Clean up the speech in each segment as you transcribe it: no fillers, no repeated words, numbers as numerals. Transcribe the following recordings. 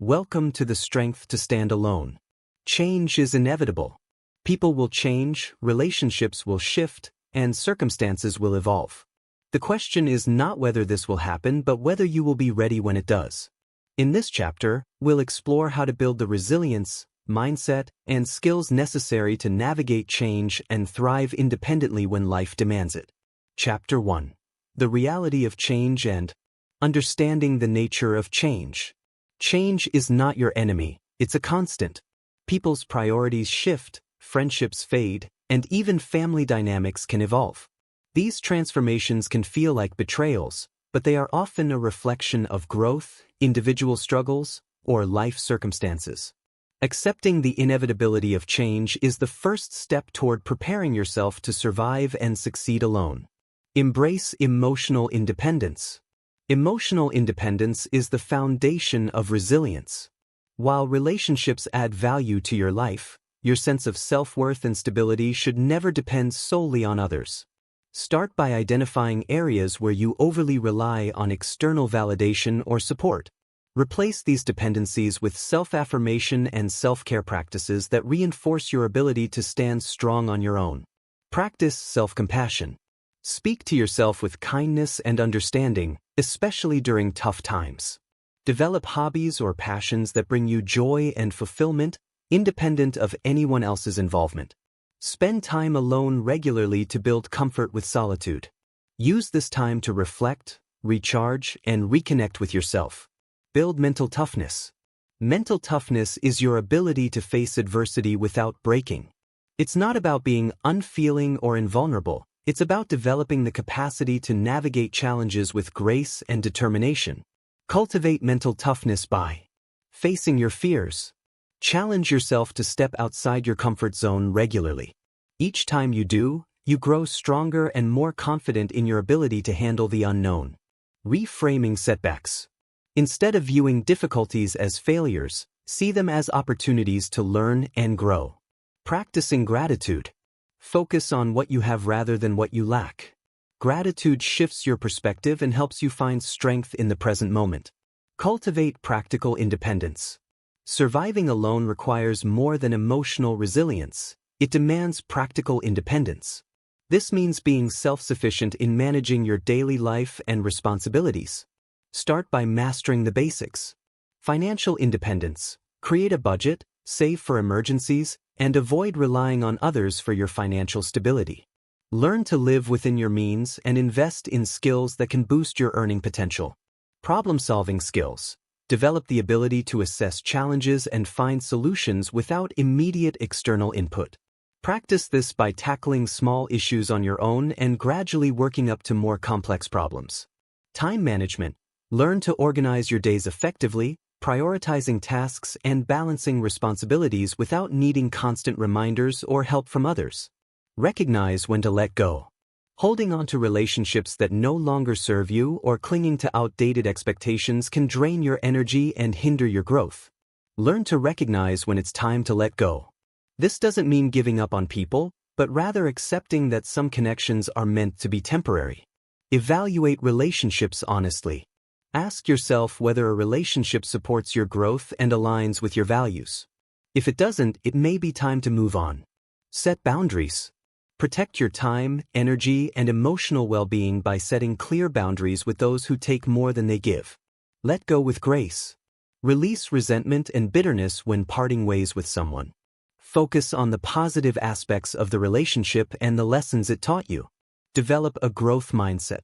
Welcome to the strength to stand alone. Change is inevitable. People will change, relationships will shift, and circumstances will evolve. The question is not whether this will happen, but whether you will be ready when it does. In this chapter, we'll explore how to build the resilience, mindset, and skills necessary to navigate change and thrive independently when life demands it. Chapter 1. The reality of change and understanding the nature of change. Change is not your enemy, it's a constant. People's priorities shift, friendships fade, and even family dynamics can evolve. These transformations can feel like betrayals, but they are often a reflection of growth, individual struggles, or life circumstances. Accepting the inevitability of change is the first step toward preparing yourself to survive and succeed alone. Embrace emotional independence. Emotional independence is the foundation of resilience. While relationships add value to your life, your sense of self-worth and stability should never depend solely on others. Start by identifying areas where you overly rely on external validation or support. Replace these dependencies with self-affirmation and self-care practices that reinforce your ability to stand strong on your own. Practice self-compassion. Speak to yourself with kindness and understanding, especially during tough times. Develop hobbies or passions that bring you joy and fulfillment, independent of anyone else's involvement. Spend time alone regularly to build comfort with solitude. Use this time to reflect, recharge, and reconnect with yourself. Build mental toughness. Mental toughness is your ability to face adversity without breaking. It's not about being unfeeling or invulnerable. It's about developing the capacity to navigate challenges with grace and determination. Cultivate mental toughness by facing your fears. Challenge yourself to step outside your comfort zone regularly. Each time you do, you grow stronger and more confident in your ability to handle the unknown. Reframing setbacks. Instead of viewing difficulties as failures, see them as opportunities to learn and grow. Practicing gratitude. Focus on what you have rather than what you lack. Gratitude shifts your perspective and helps you find strength in the present moment. Cultivate practical independence. Surviving alone requires more than emotional resilience. It demands practical independence. This means being self-sufficient in managing your daily life and responsibilities. Start by mastering the basics. Financial independence. Create a budget, save for emergencies, and avoid relying on others for your financial stability. Learn to live within your means and invest in skills that can boost your earning potential. Problem-solving skills. Develop the ability to assess challenges and find solutions without immediate external input. Practice this by tackling small issues on your own and gradually working up to more complex problems. Time management. Learn to organize your days effectively, prioritizing tasks and balancing responsibilities without needing constant reminders or help from others. Recognize when to let go. Holding on to relationships that no longer serve you or clinging to outdated expectations can drain your energy and hinder your growth. Learn to recognize when it's time to let go. This doesn't mean giving up on people, but rather accepting that some connections are meant to be temporary. Evaluate relationships honestly. Ask yourself whether a relationship supports your growth and aligns with your values. If it doesn't, it may be time to move on. Set boundaries. Protect your time, energy, and emotional well-being by setting clear boundaries with those who take more than they give. Let go with grace. Release resentment and bitterness when parting ways with someone. Focus on the positive aspects of the relationship and the lessons it taught you. Develop a growth mindset.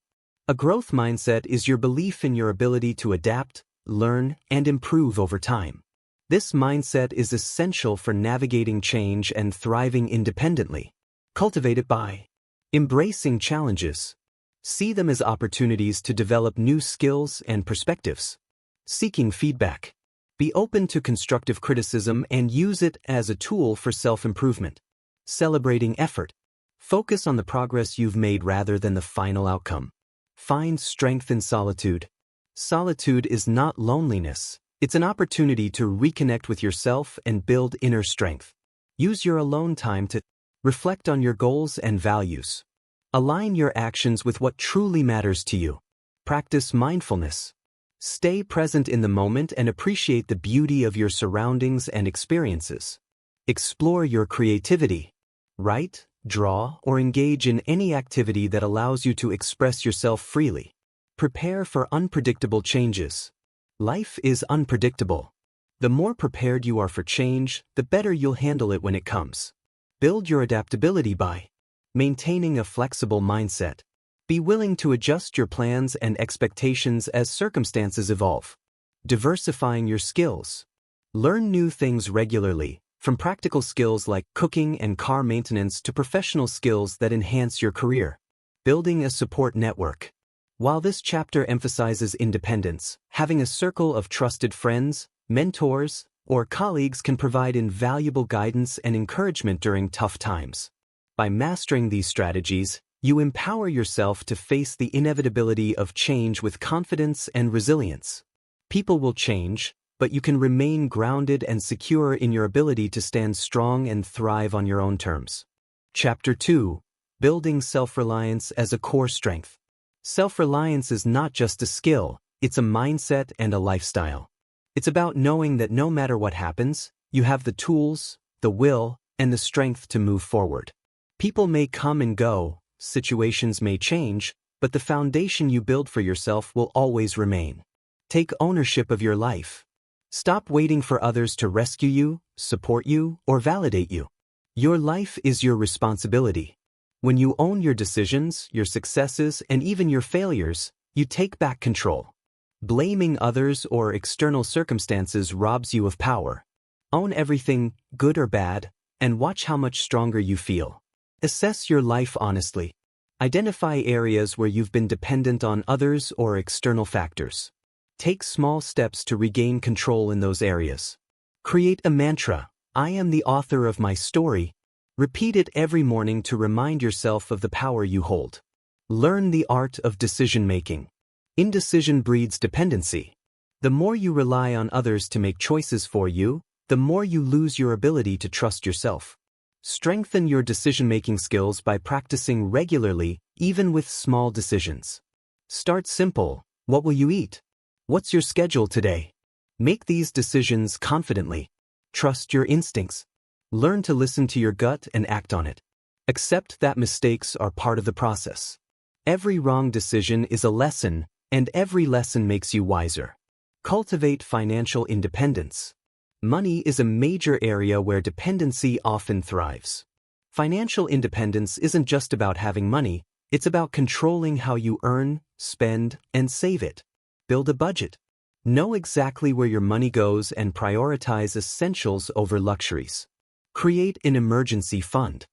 A growth mindset is your belief in your ability to adapt, learn, and improve over time. This mindset is essential for navigating change and thriving independently. Cultivate it by embracing challenges. See them as opportunities to develop new skills and perspectives. Seeking feedback. Be open to constructive criticism and use it as a tool for self-improvement. Celebrating effort. Focus on the progress you've made rather than the final outcome. Find strength in solitude. Solitude is not loneliness. It's an opportunity to reconnect with yourself and build inner strength. Use your alone time to reflect on your goals and values. Align your actions with what truly matters to you. Practice mindfulness. Stay present in the moment and appreciate the beauty of your surroundings and experiences. Explore your creativity. Write, draw, or engage in any activity that allows you to express yourself freely. Prepare for unpredictable changes. Life is unpredictable. The more prepared you are for change, the better you'll handle it when it comes. Build your adaptability by maintaining a flexible mindset. Be willing to adjust your plans and expectations as circumstances evolve. Diversifying your skills. Learn new things regularly, from practical skills like cooking and car maintenance to professional skills that enhance your career. Building a support network. While this chapter emphasizes independence, having a circle of trusted friends, mentors, or colleagues can provide invaluable guidance and encouragement during tough times. By mastering these strategies, you empower yourself to face the inevitability of change with confidence and resilience. People will change, but you can remain grounded and secure in your ability to stand strong and thrive on your own terms. Chapter 2. Building self-reliance as a core strength. Self-reliance is not just a skill, it's a mindset and a lifestyle. It's about knowing that no matter what happens, you have the tools, the will, and the strength to move forward. People may come and go, situations may change, but the foundation you build for yourself will always remain. Take ownership of your life. Stop waiting for others to rescue you, support you, or validate you. Your life is your responsibility. When you own your decisions, your successes, and even your failures, you take back control. Blaming others or external circumstances robs you of power. Own everything, good or bad, and watch how much stronger you feel. Assess your life honestly. Identify areas where you've been dependent on others or external factors. Take small steps to regain control in those areas. Create a mantra, I am the author of my story. Repeat it every morning to remind yourself of the power you hold. Learn the art of decision-making. Indecision breeds dependency. The more you rely on others to make choices for you, the more you lose your ability to trust yourself. Strengthen your decision-making skills by practicing regularly, even with small decisions. Start simple. What will you eat? What's your schedule today? Make these decisions confidently. Trust your instincts. Learn to listen to your gut and act on it. Accept that mistakes are part of the process. Every wrong decision is a lesson, and every lesson makes you wiser. Cultivate financial independence. Money is a major area where dependency often thrives. Financial independence isn't just about having money, it's about controlling how you earn, spend, and save it. Build a budget. Know exactly where your money goes and prioritize essentials over luxuries. Create an emergency fund.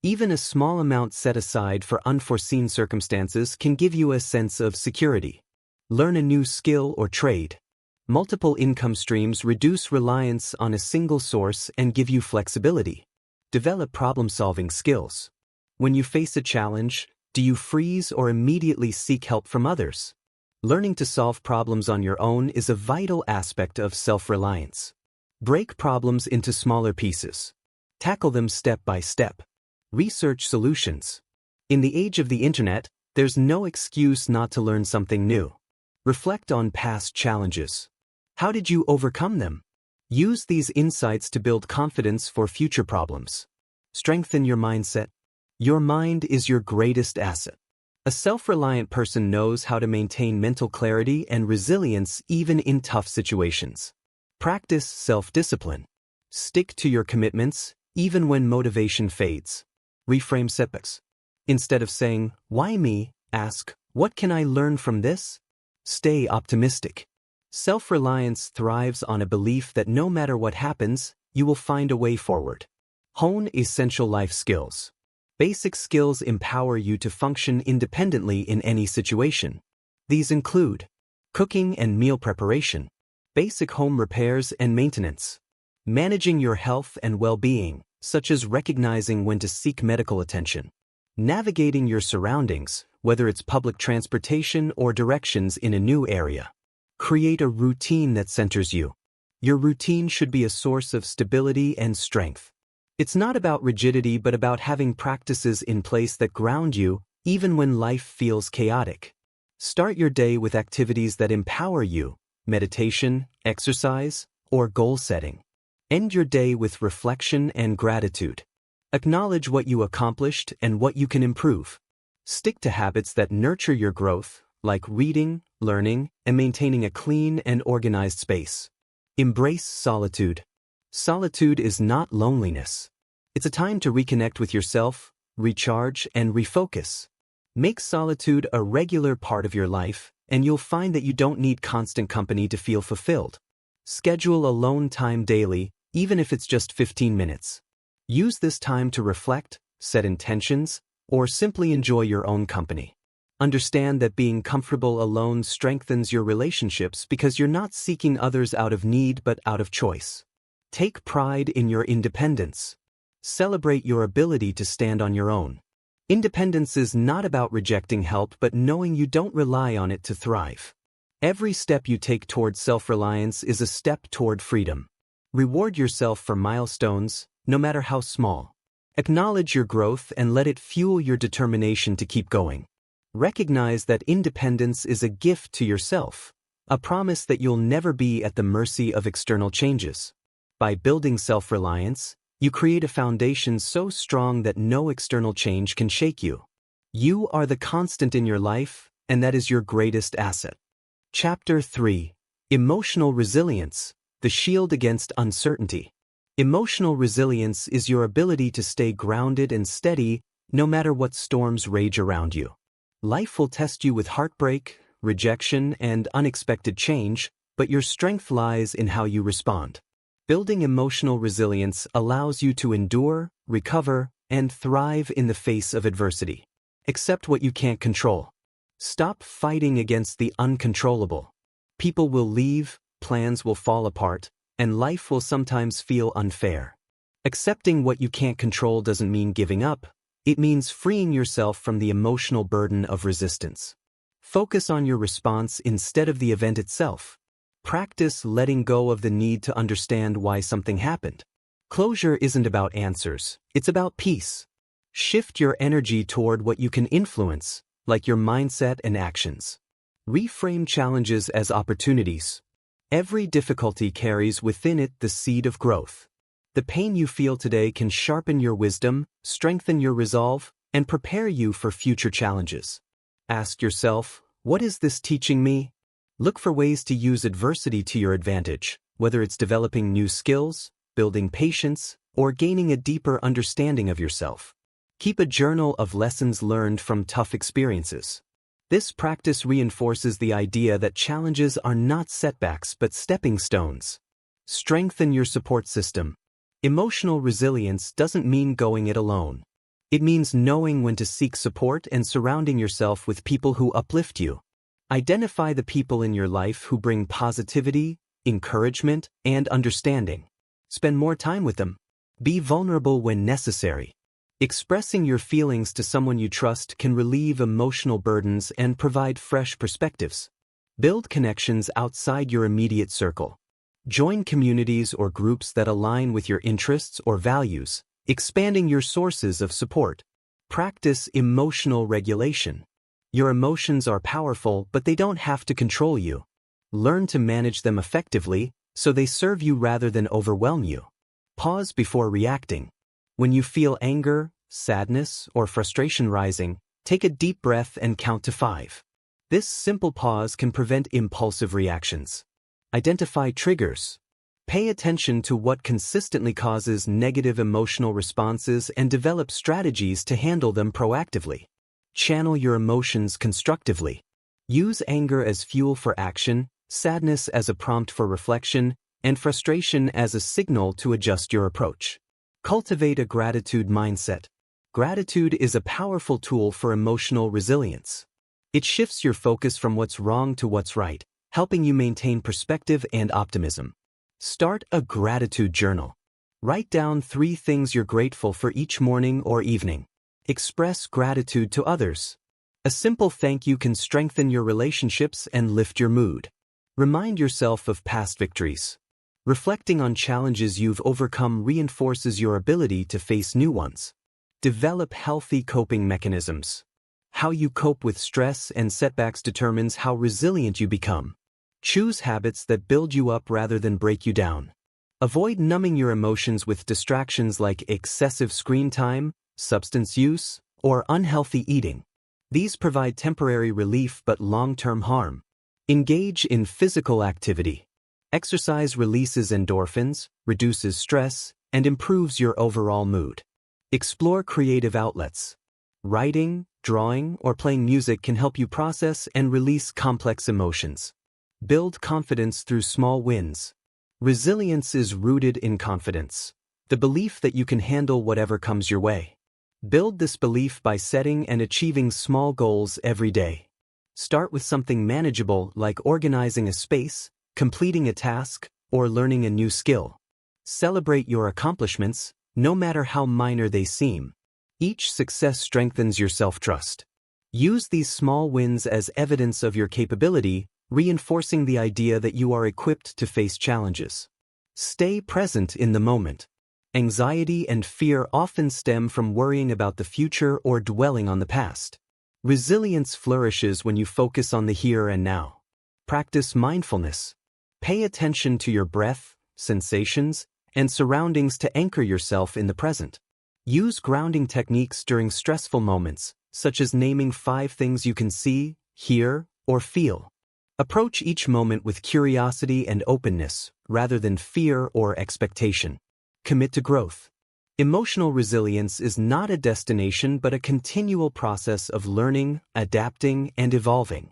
Even a small amount set aside for unforeseen circumstances can give you a sense of security. Learn a new skill or trade. Multiple income streams reduce reliance on a single source and give you flexibility. Develop problem-solving skills. When you face a challenge, do you freeze or immediately seek help from others? Learning to solve problems on your own is a vital aspect of self-reliance. Break problems into smaller pieces. Tackle them step by step. Research solutions. In the age of the internet, there's no excuse not to learn something new. Reflect on past challenges. How did you overcome them? Use these insights to build confidence for future problems. Strengthen your mindset. Your mind is your greatest asset. A self-reliant person knows how to maintain mental clarity and resilience even in tough situations. Practice self-discipline. Stick to your commitments, even when motivation fades. Reframe setbacks. Instead of saying, "Why me?" ask, "What can I learn from this?" Stay optimistic. Self-reliance thrives on a belief that no matter what happens, you will find a way forward. Hone essential life skills. Basic skills empower you to function independently in any situation. These include cooking and meal preparation, basic home repairs and maintenance, managing your health and well-being, such as recognizing when to seek medical attention, navigating your surroundings, whether it's public transportation or directions in a new area. Create a routine that centers you. Your routine should be a source of stability and strength. It's not about rigidity but about having practices in place that ground you, even when life feels chaotic. Start your day with activities that empower you: meditation, exercise, or goal setting. End your day with reflection and gratitude. Acknowledge what you accomplished and what you can improve. Stick to habits that nurture your growth, like reading, learning, and maintaining a clean and organized space. Embrace solitude. Solitude is not loneliness. It's a time to reconnect with yourself, recharge, and refocus. Make solitude a regular part of your life, and you'll find that you don't need constant company to feel fulfilled. Schedule alone time daily, even if it's just 15 minutes. Use this time to reflect, set intentions, or simply enjoy your own company. Understand that being comfortable alone strengthens your relationships because you're not seeking others out of need but out of choice. Take pride in your independence. Celebrate your ability to stand on your own. Independence is not about rejecting help but knowing you don't rely on it to thrive. Every step you take toward self-reliance is a step toward freedom. Reward yourself for milestones, no matter how small. Acknowledge your growth and let it fuel your determination to keep going. Recognize that independence is a gift to yourself, a promise that you'll never be at the mercy of external changes. By building self-reliance, you create a foundation so strong that no external change can shake you. You are the constant in your life, and that is your greatest asset. Chapter 3: Emotional Resilience, the Shield Against Uncertainty. Emotional resilience is your ability to stay grounded and steady no matter what storms rage around you. Life will test you with heartbreak, rejection, and unexpected change, but your strength lies in how you respond. Building emotional resilience allows you to endure, recover, and thrive in the face of adversity. Accept what you can't control. Stop fighting against the uncontrollable. People will leave, plans will fall apart, and life will sometimes feel unfair. Accepting what you can't control doesn't mean giving up. It means freeing yourself from the emotional burden of resistance. Focus on your response instead of the event itself. Practice letting go of the need to understand why something happened. Closure isn't about answers, it's about peace. Shift your energy toward what you can influence, like your mindset and actions. Reframe challenges as opportunities. Every difficulty carries within it the seed of growth. The pain you feel today can sharpen your wisdom, strengthen your resolve, and prepare you for future challenges. Ask yourself, what is this teaching me? Look for ways to use adversity to your advantage, whether it's developing new skills, building patience, or gaining a deeper understanding of yourself. Keep a journal of lessons learned from tough experiences. This practice reinforces the idea that challenges are not setbacks but stepping stones. Strengthen your support system. Emotional resilience doesn't mean going it alone. It means knowing when to seek support and surrounding yourself with people who uplift you. Identify the people in your life who bring positivity, encouragement, and understanding. Spend more time with them. Be vulnerable when necessary. Expressing your feelings to someone you trust can relieve emotional burdens and provide fresh perspectives. Build connections outside your immediate circle. Join communities or groups that align with your interests or values, expanding your sources of support. Practice emotional regulation. Your emotions are powerful, but they don't have to control you. Learn to manage them effectively, so they serve you rather than overwhelm you. Pause before reacting. When you feel anger, sadness, or frustration rising, take a deep breath and count to 5. This simple pause can prevent impulsive reactions. Identify triggers. Pay attention to what consistently causes negative emotional responses and develop strategies to handle them proactively. Channel your emotions constructively. Use anger as fuel for action, sadness as a prompt for reflection, and frustration as a signal to adjust your approach. Cultivate a gratitude mindset. Gratitude is a powerful tool for emotional resilience. It shifts your focus from what's wrong to what's right, helping you maintain perspective and optimism. Start a gratitude journal. Write down 3 things you're grateful for each morning or evening. Express gratitude to others. A simple thank you can strengthen your relationships and lift your mood. Remind yourself of past victories. Reflecting on challenges you've overcome reinforces your ability to face new ones. Develop healthy coping mechanisms. How you cope with stress and setbacks determines how resilient you become. Choose habits that build you up rather than break you down. Avoid numbing your emotions with distractions like excessive screen time, substance use, or unhealthy eating. These provide temporary relief but long-term harm. Engage in physical activity. Exercise releases endorphins, reduces stress, and improves your overall mood. Explore creative outlets. Writing, drawing, or playing music can help you process and release complex emotions. Build confidence through small wins. Resilience is rooted in confidence, the belief that you can handle whatever comes your way. Build this belief by setting and achieving small goals every day. Start with something manageable like organizing a space, completing a task, or learning a new skill. Celebrate your accomplishments, no matter how minor they seem. Each success strengthens your self-trust. Use these small wins as evidence of your capability, reinforcing the idea that you are equipped to face challenges. Stay present in the moment. Anxiety and fear often stem from worrying about the future or dwelling on the past. Resilience flourishes when you focus on the here and now. Practice mindfulness. Pay attention to your breath, sensations, and surroundings to anchor yourself in the present. Use grounding techniques during stressful moments, such as naming 5 things you can see, hear, or feel. Approach each moment with curiosity and openness, rather than fear or expectation. Commit to growth. Emotional resilience is not a destination but a continual process of learning, adapting, and evolving.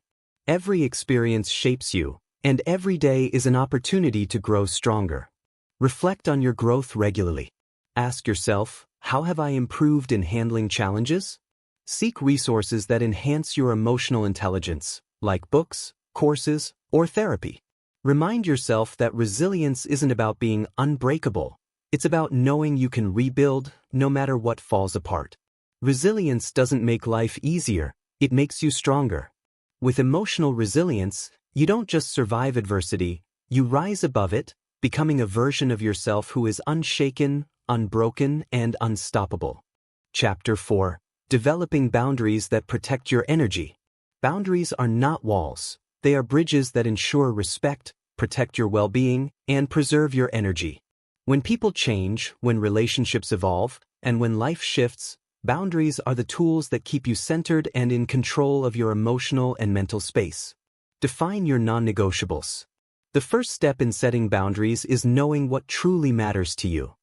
Every experience shapes you, and every day is an opportunity to grow stronger. Reflect on your growth regularly. Ask yourself, how have I improved in handling challenges? Seek resources that enhance your emotional intelligence, like books, courses, or therapy. Remind yourself that resilience isn't about being unbreakable. It's about knowing you can rebuild no matter what falls apart. Resilience doesn't make life easier, it makes you stronger. With emotional resilience, you don't just survive adversity, you rise above it, becoming a version of yourself who is unshaken, unbroken, and unstoppable. Chapter 4. Developing boundaries that protect your energy. Boundaries are not walls. They are bridges that ensure respect, protect your well-being, and preserve your energy. When people change, when relationships evolve, and when life shifts, boundaries are the tools that keep you centered and in control of your emotional and mental space. Define your non-negotiables. The first step in setting boundaries is knowing what truly matters to you.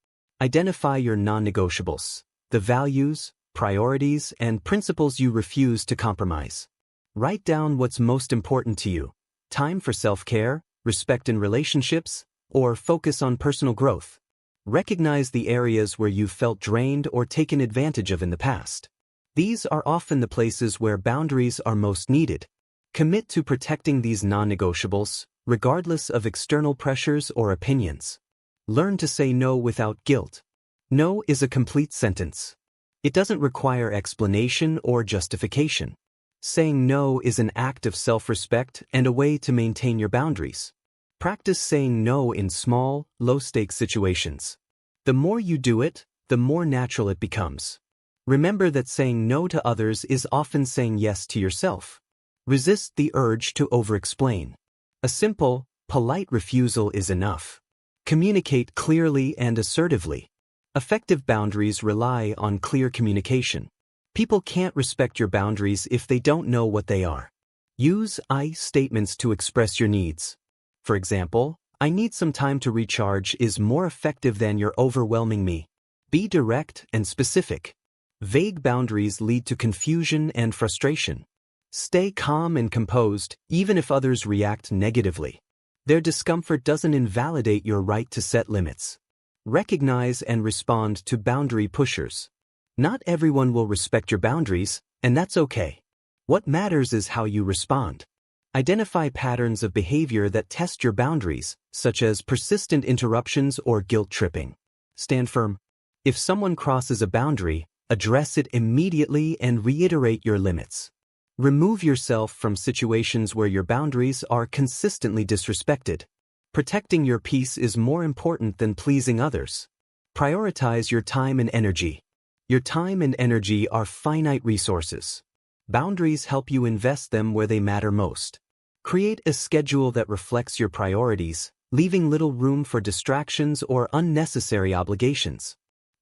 Identify your non-negotiables, the values, priorities, and principles you refuse to compromise. Write down what's most important to you: time for self-care, respect in relationships, or focus on personal growth. Recognize the areas where you've felt drained or taken advantage of in the past. These are often the places where boundaries are most needed. Commit to protecting these non-negotiables, regardless of external pressures or opinions. Learn to say no without guilt. No is a complete sentence. It doesn't require explanation or justification. Saying no is an act of self-respect and a way to maintain your boundaries. Practice saying no in small, low-stakes situations. The more you do it, the more natural it becomes. Remember that saying no to others is often saying yes to yourself. Resist the urge to over-explain. A simple, polite refusal is enough. Communicate clearly and assertively. Effective boundaries rely on clear communication. People can't respect your boundaries if they don't know what they are. Use I statements to express your needs. For example, I need some time to recharge is more effective than you're overwhelming me. Be direct and specific. Vague boundaries lead to confusion and frustration. Stay calm and composed, even if others react negatively. Their discomfort doesn't invalidate your right to set limits. Recognize and respond to boundary pushers. Not everyone will respect your boundaries, and that's okay. What matters is how you respond. Identify patterns of behavior that test your boundaries, such as persistent interruptions or guilt tripping. Stand firm. If someone crosses a boundary, address it immediately and reiterate your limits. Remove yourself from situations where your boundaries are consistently disrespected. Protecting your peace is more important than pleasing others. Prioritize your time and energy. Your time and energy are finite resources. Boundaries help you invest them where they matter most. Create a schedule that reflects your priorities, leaving little room for distractions or unnecessary obligations.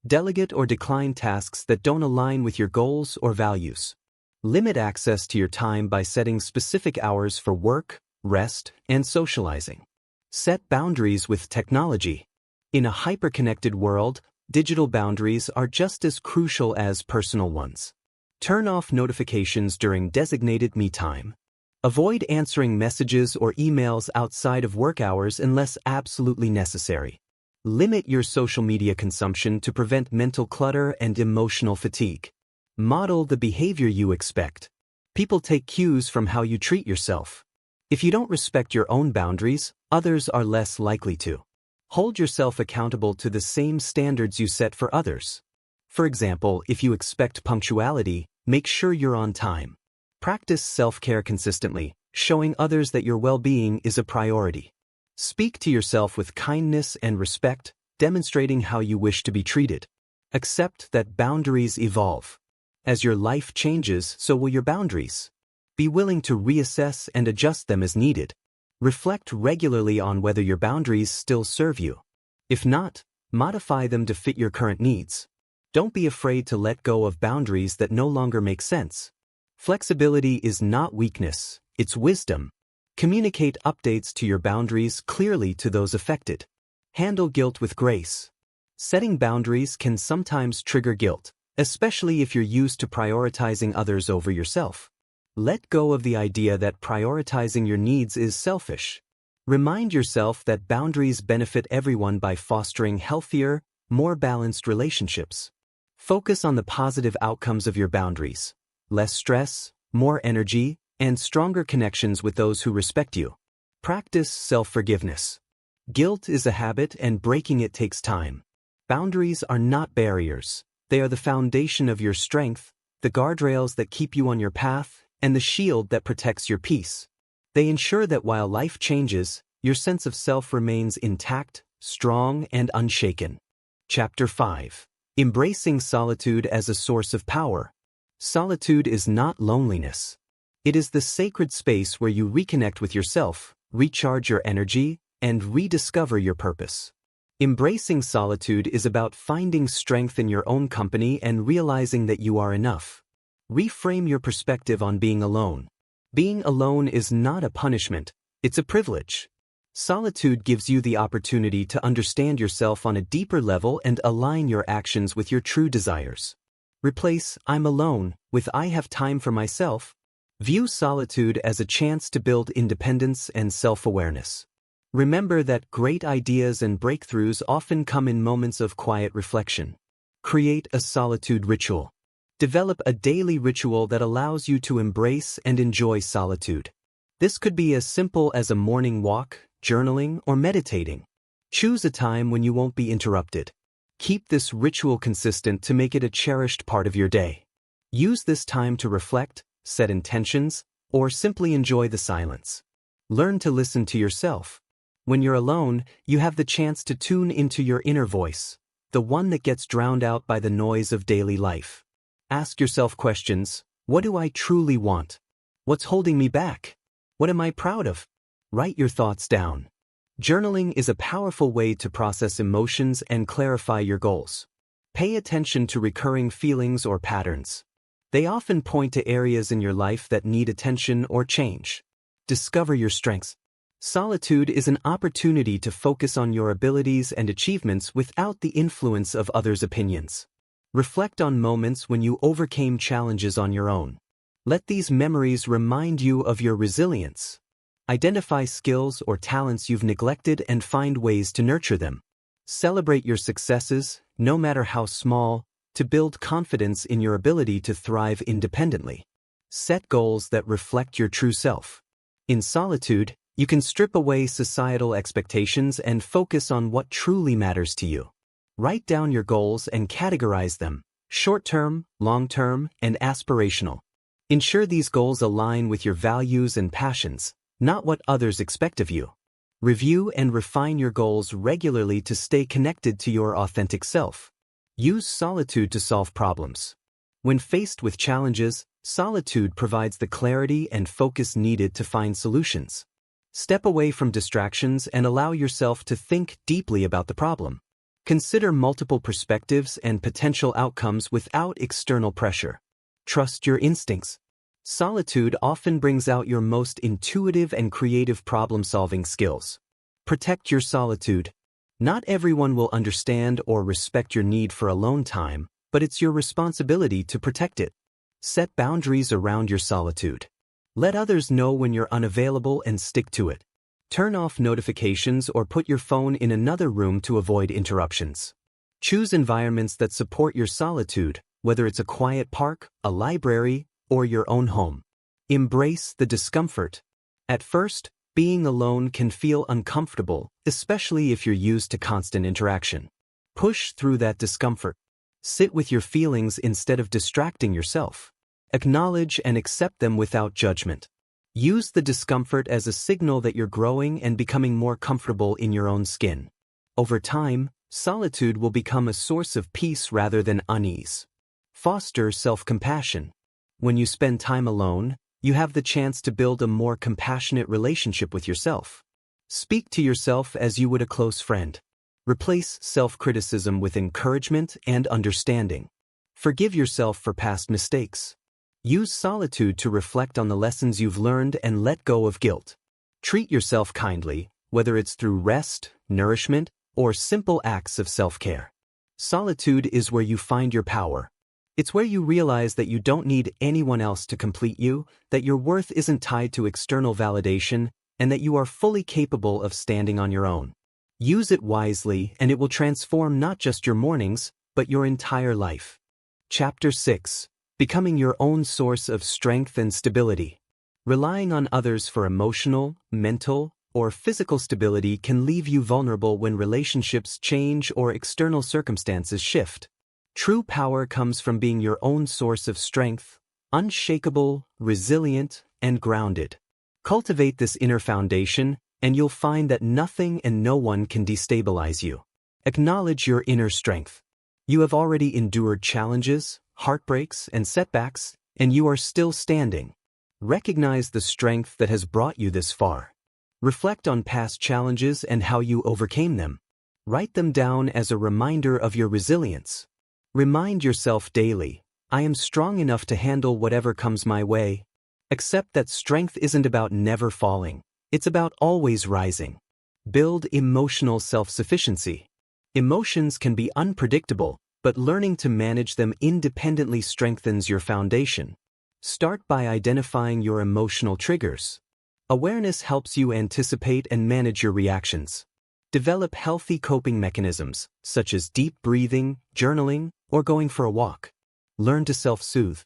Delegate or decline tasks that don't align with your goals or values. Limit access to your time by setting specific hours for work, rest, and socializing. Set boundaries with technology. In a hyper-connected world, digital boundaries are just as crucial as personal ones. Turn off notifications during designated me time. Avoid answering messages or emails outside of work hours unless absolutely necessary. Limit your social media consumption to prevent mental clutter and emotional fatigue. Model the behavior you expect. People take cues from how you treat yourself. If you don't respect your own boundaries, others are less likely to. Hold yourself accountable to the same standards you set for others. For example, if you expect punctuality, make sure you're on time. Practice self-care consistently, showing others that your well-being is a priority. Speak to yourself with kindness and respect, demonstrating how you wish to be treated. Accept that boundaries evolve. As your life changes, so will your boundaries. Be willing to reassess and adjust them as needed. Reflect regularly on whether your boundaries still serve you. If not, modify them to fit your current needs. Don't be afraid to let go of boundaries that no longer make sense. Flexibility is not weakness, it's wisdom. Communicate updates to your boundaries clearly to those affected. Handle guilt with grace. Setting boundaries can sometimes trigger guilt, especially if you're used to prioritizing others over yourself. Let go of the idea that prioritizing your needs is selfish. Remind yourself that boundaries benefit everyone by fostering healthier, more balanced relationships. Focus on the positive outcomes of your boundaries. Less stress, more energy, and stronger connections with those who respect you. Practice self-forgiveness. Guilt is a habit and breaking it takes time. Boundaries are not barriers. They are the foundation of your strength, the guardrails that keep you on your path, and the shield that protects your peace. They ensure that while life changes, your sense of self remains intact, strong, and unshaken. Chapter 5. Embracing solitude as a source of power. Solitude is not loneliness. It is the sacred space where you reconnect with yourself, recharge your energy, and rediscover your purpose. Embracing solitude is about finding strength in your own company and realizing that you are enough. Reframe your perspective on being alone. Being alone is not a punishment, it's a privilege. Solitude gives you the opportunity to understand yourself on a deeper level and align your actions with your true desires. Replace "I'm alone" with "I have time for myself." View solitude as a chance to build independence and self-awareness. Remember that great ideas and breakthroughs often come in moments of quiet reflection. Create a solitude ritual. Develop a daily ritual that allows you to embrace and enjoy solitude. This could be as simple as a morning walk, journaling, or meditating. Choose a time when you won't be interrupted. Keep this ritual consistent to make it a cherished part of your day. Use this time to reflect, set intentions, or simply enjoy the silence. Learn to listen to yourself. When you're alone, you have the chance to tune into your inner voice, the one that gets drowned out by the noise of daily life. Ask yourself questions. What do I truly want? What's holding me back? What am I proud of? Write your thoughts down. Journaling is a powerful way to process emotions and clarify your goals. Pay attention to recurring feelings or patterns. They often point to areas in your life that need attention or change. Discover your strengths. Solitude is an opportunity to focus on your abilities and achievements without the influence of others' opinions. Reflect on moments when you overcame challenges on your own. Let these memories remind you of your resilience. Identify skills or talents you've neglected and find ways to nurture them. Celebrate your successes, no matter how small, to build confidence in your ability to thrive independently. Set goals that reflect your true self. In solitude, you can strip away societal expectations and focus on what truly matters to you. Write down your goals and categorize them: short-term, long-term, and aspirational. Ensure these goals align with your values and passions, not what others expect of you. Review and refine your goals regularly to stay connected to your authentic self. Use solitude to solve problems. When faced with challenges, Solitude provides the clarity and focus needed to find solutions. Step away from distractions and allow yourself to think deeply about the problem. Consider multiple perspectives and potential outcomes without external pressure. Trust your instincts. Solitude often brings out your most intuitive and creative problem-solving skills. Protect your solitude. Not everyone will understand or respect your need for alone time, but it's your responsibility to protect it. Set boundaries around your solitude. Let others know when you're unavailable and stick to it. Turn off notifications or put your phone in another room to avoid interruptions. Choose environments that support your solitude, whether it's a quiet park, a library, or your own home. Embrace the discomfort. At first, being alone can feel uncomfortable, especially if you're used to constant interaction. Push through that discomfort. Sit with your feelings instead of distracting yourself. Acknowledge and accept them without judgment. Use the discomfort as a signal that you're growing and becoming more comfortable in your own skin. Over time, solitude will become a source of peace rather than unease. Foster self-compassion. When you spend time alone, you have the chance to build a more compassionate relationship with yourself. Speak to yourself as you would a close friend. Replace self-criticism with encouragement and understanding. Forgive yourself for past mistakes. Use solitude to reflect on the lessons you've learned and let go of guilt. Treat yourself kindly, whether it's through rest, nourishment, or simple acts of self-care. Solitude is where you find your power. It's where you realize that you don't need anyone else to complete you, that your worth isn't tied to external validation, and that you are fully capable of standing on your own. Use it wisely, and it will transform not just your mornings, but your entire life. Chapter 6. Becoming your own source of strength and stability. Relying on others for emotional, mental, or physical stability can leave you vulnerable when relationships change or external circumstances shift. True power comes from being your own source of strength, unshakable, resilient, and grounded. Cultivate this inner foundation, and you'll find that nothing and no one can destabilize you. Acknowledge your inner strength. You have already endured challenges, heartbreaks, and setbacks, and you are still standing. Recognize the strength that has brought you this far. Reflect on past challenges and how you overcame them. Write them down as a reminder of your resilience. Remind yourself daily, I am strong enough to handle whatever comes my way. Accept that strength isn't about never falling. It's about always rising. Build emotional self-sufficiency. Emotions can be unpredictable, but learning to manage them independently strengthens your foundation. Start by identifying your emotional triggers. Awareness helps you anticipate and manage your reactions. Develop healthy coping mechanisms, such as deep breathing, journaling, or going for a walk. Learn to self-soothe.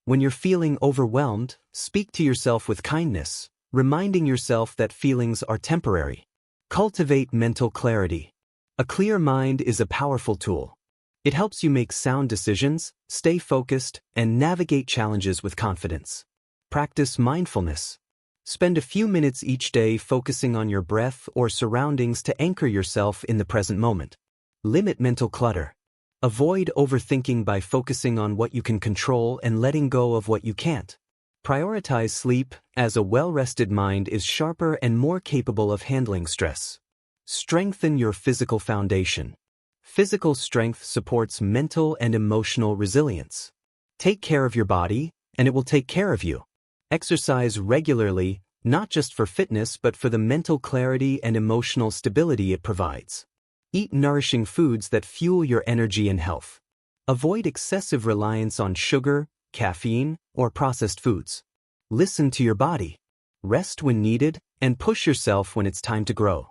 When you're feeling overwhelmed, speak to yourself with kindness, reminding yourself that feelings are temporary. Cultivate mental clarity. A clear mind is a powerful tool. It helps you make sound decisions, stay focused, and navigate challenges with confidence. Practice mindfulness. Spend a few minutes each day focusing on your breath or surroundings to anchor yourself in the present moment. Limit mental clutter. Avoid overthinking by focusing on what you can control and letting go of what you can't. Prioritize sleep, as a well-rested mind is sharper and more capable of handling stress. Strengthen your physical foundation. Physical strength supports mental and emotional resilience. Take care of your body, and it will take care of you. Exercise regularly, not just for fitness but for the mental clarity and emotional stability it provides. Eat nourishing foods that fuel your energy and health. Avoid excessive reliance on sugar, caffeine, or processed foods. Listen to your body. Rest when needed, and push yourself when it's time to grow.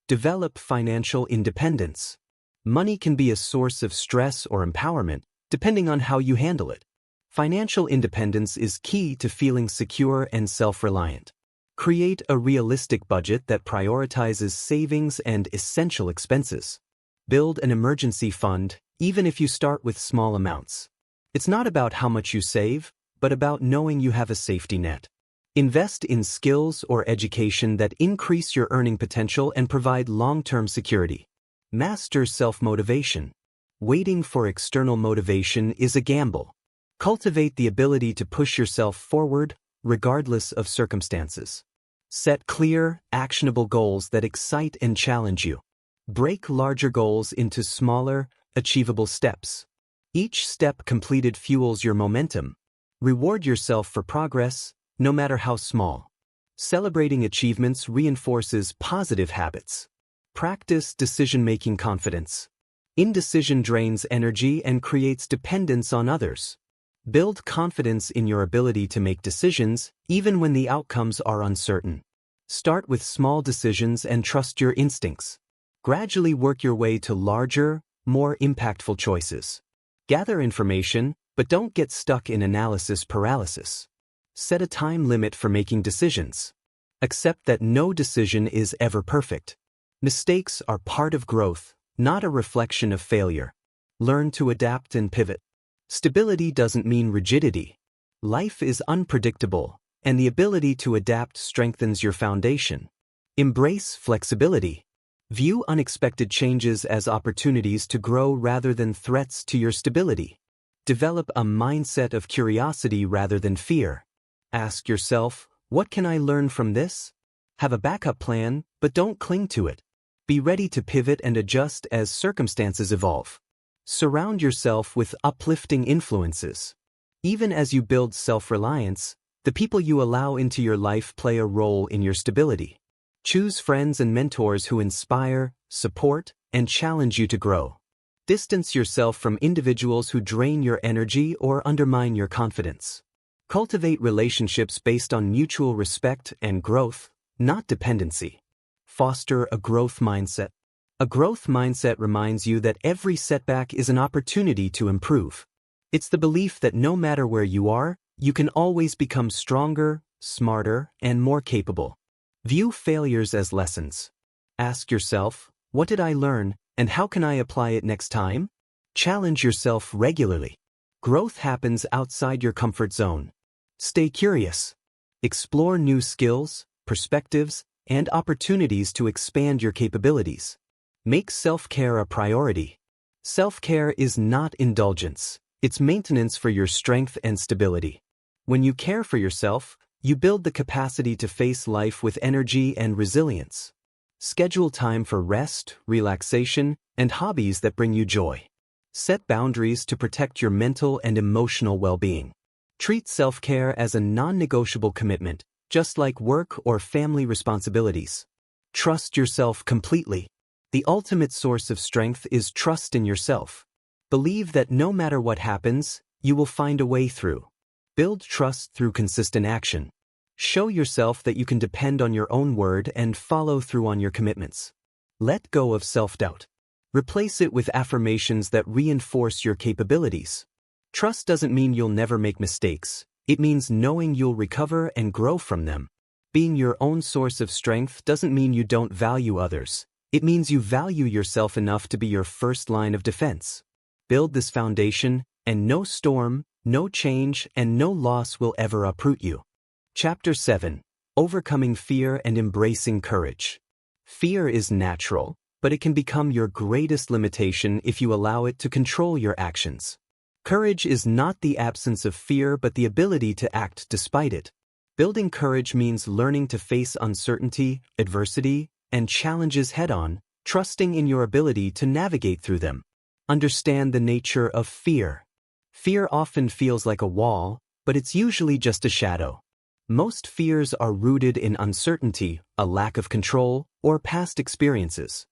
Develop financial independence. Money can be a source of stress or empowerment, depending on how you handle it. Financial independence is key to feeling secure and self-reliant. Create a realistic budget that prioritizes savings and essential expenses. Build an emergency fund, even if you start with small amounts. It's not about how much you save, but about knowing you have a safety net. Invest in skills or education that increase your earning potential and provide long-term security. Master self-motivation. Waiting for external motivation is a gamble. Cultivate the ability to push yourself forward, regardless of circumstances. Set clear, actionable goals that excite and challenge you. Break larger goals into smaller, achievable steps. Each step completed fuels your momentum. Reward yourself for progress, no matter how small. Celebrating achievements reinforces positive habits. Practice decision-making confidence. Indecision drains energy and creates dependence on others. Build confidence in your ability to make decisions, even when the outcomes are uncertain. Start with small decisions and trust your instincts. Gradually work your way to larger, more impactful choices. Gather information, but don't get stuck in analysis paralysis. Set a time limit for making decisions. Accept that no decision is ever perfect. Mistakes are part of growth, not a reflection of failure. Learn to adapt and pivot. Stability doesn't mean rigidity. Life is unpredictable, and the ability to adapt strengthens your foundation. Embrace flexibility. View unexpected changes as opportunities to grow rather than threats to your stability. Develop a mindset of curiosity rather than fear. Ask yourself, what can I learn from this? Have a backup plan, but don't cling to it. Be ready to pivot and adjust as circumstances evolve. Surround yourself with uplifting influences. Even as you build self-reliance, the people you allow into your life play a role in your stability. Choose friends and mentors who inspire, support, and challenge you to grow. Distance yourself from individuals who drain your energy or undermine your confidence. Cultivate relationships based on mutual respect and growth, not dependency. Foster a growth mindset. A growth mindset reminds you that every setback is an opportunity to improve. It's the belief that no matter where you are, you can always become stronger, smarter, and more capable. View failures as lessons. Ask yourself, what did I learn, and how can I apply it next time? Challenge yourself regularly. Growth happens outside your comfort zone. Stay curious. Explore new skills, perspectives, and opportunities to expand your capabilities. Make self-care a priority. Self-care is not indulgence. It's maintenance for your strength and stability. When you care for yourself, you build the capacity to face life with energy and resilience. Schedule time for rest, relaxation, and hobbies that bring you joy. Set boundaries to protect your mental and emotional well-being. Treat self-care as a non-negotiable commitment, just like work or family responsibilities. Trust yourself completely. The ultimate source of strength is trust in yourself. Believe that no matter what happens, you will find a way through. Build trust through consistent action. Show yourself that you can depend on your own word and follow through on your commitments. Let go of self-doubt. Replace it with affirmations that reinforce your capabilities. Trust doesn't mean you'll never make mistakes. It means knowing you'll recover and grow from them. Being your own source of strength doesn't mean you don't value others. It means you value yourself enough to be your first line of defense. Build this foundation, and no storm, no change, and no loss will ever uproot you. Chapter 7. Overcoming Fear and Embracing Courage. Fear is natural, but it can become your greatest limitation if you allow it to control your actions. Courage is not the absence of fear but the ability to act despite it. Building courage means learning to face uncertainty, adversity, and challenges head-on, trusting in your ability to navigate through them. Understand the nature of fear. Fear often feels like a wall, but it's usually just a shadow. Most fears are rooted in uncertainty, a lack of control, or past experiences.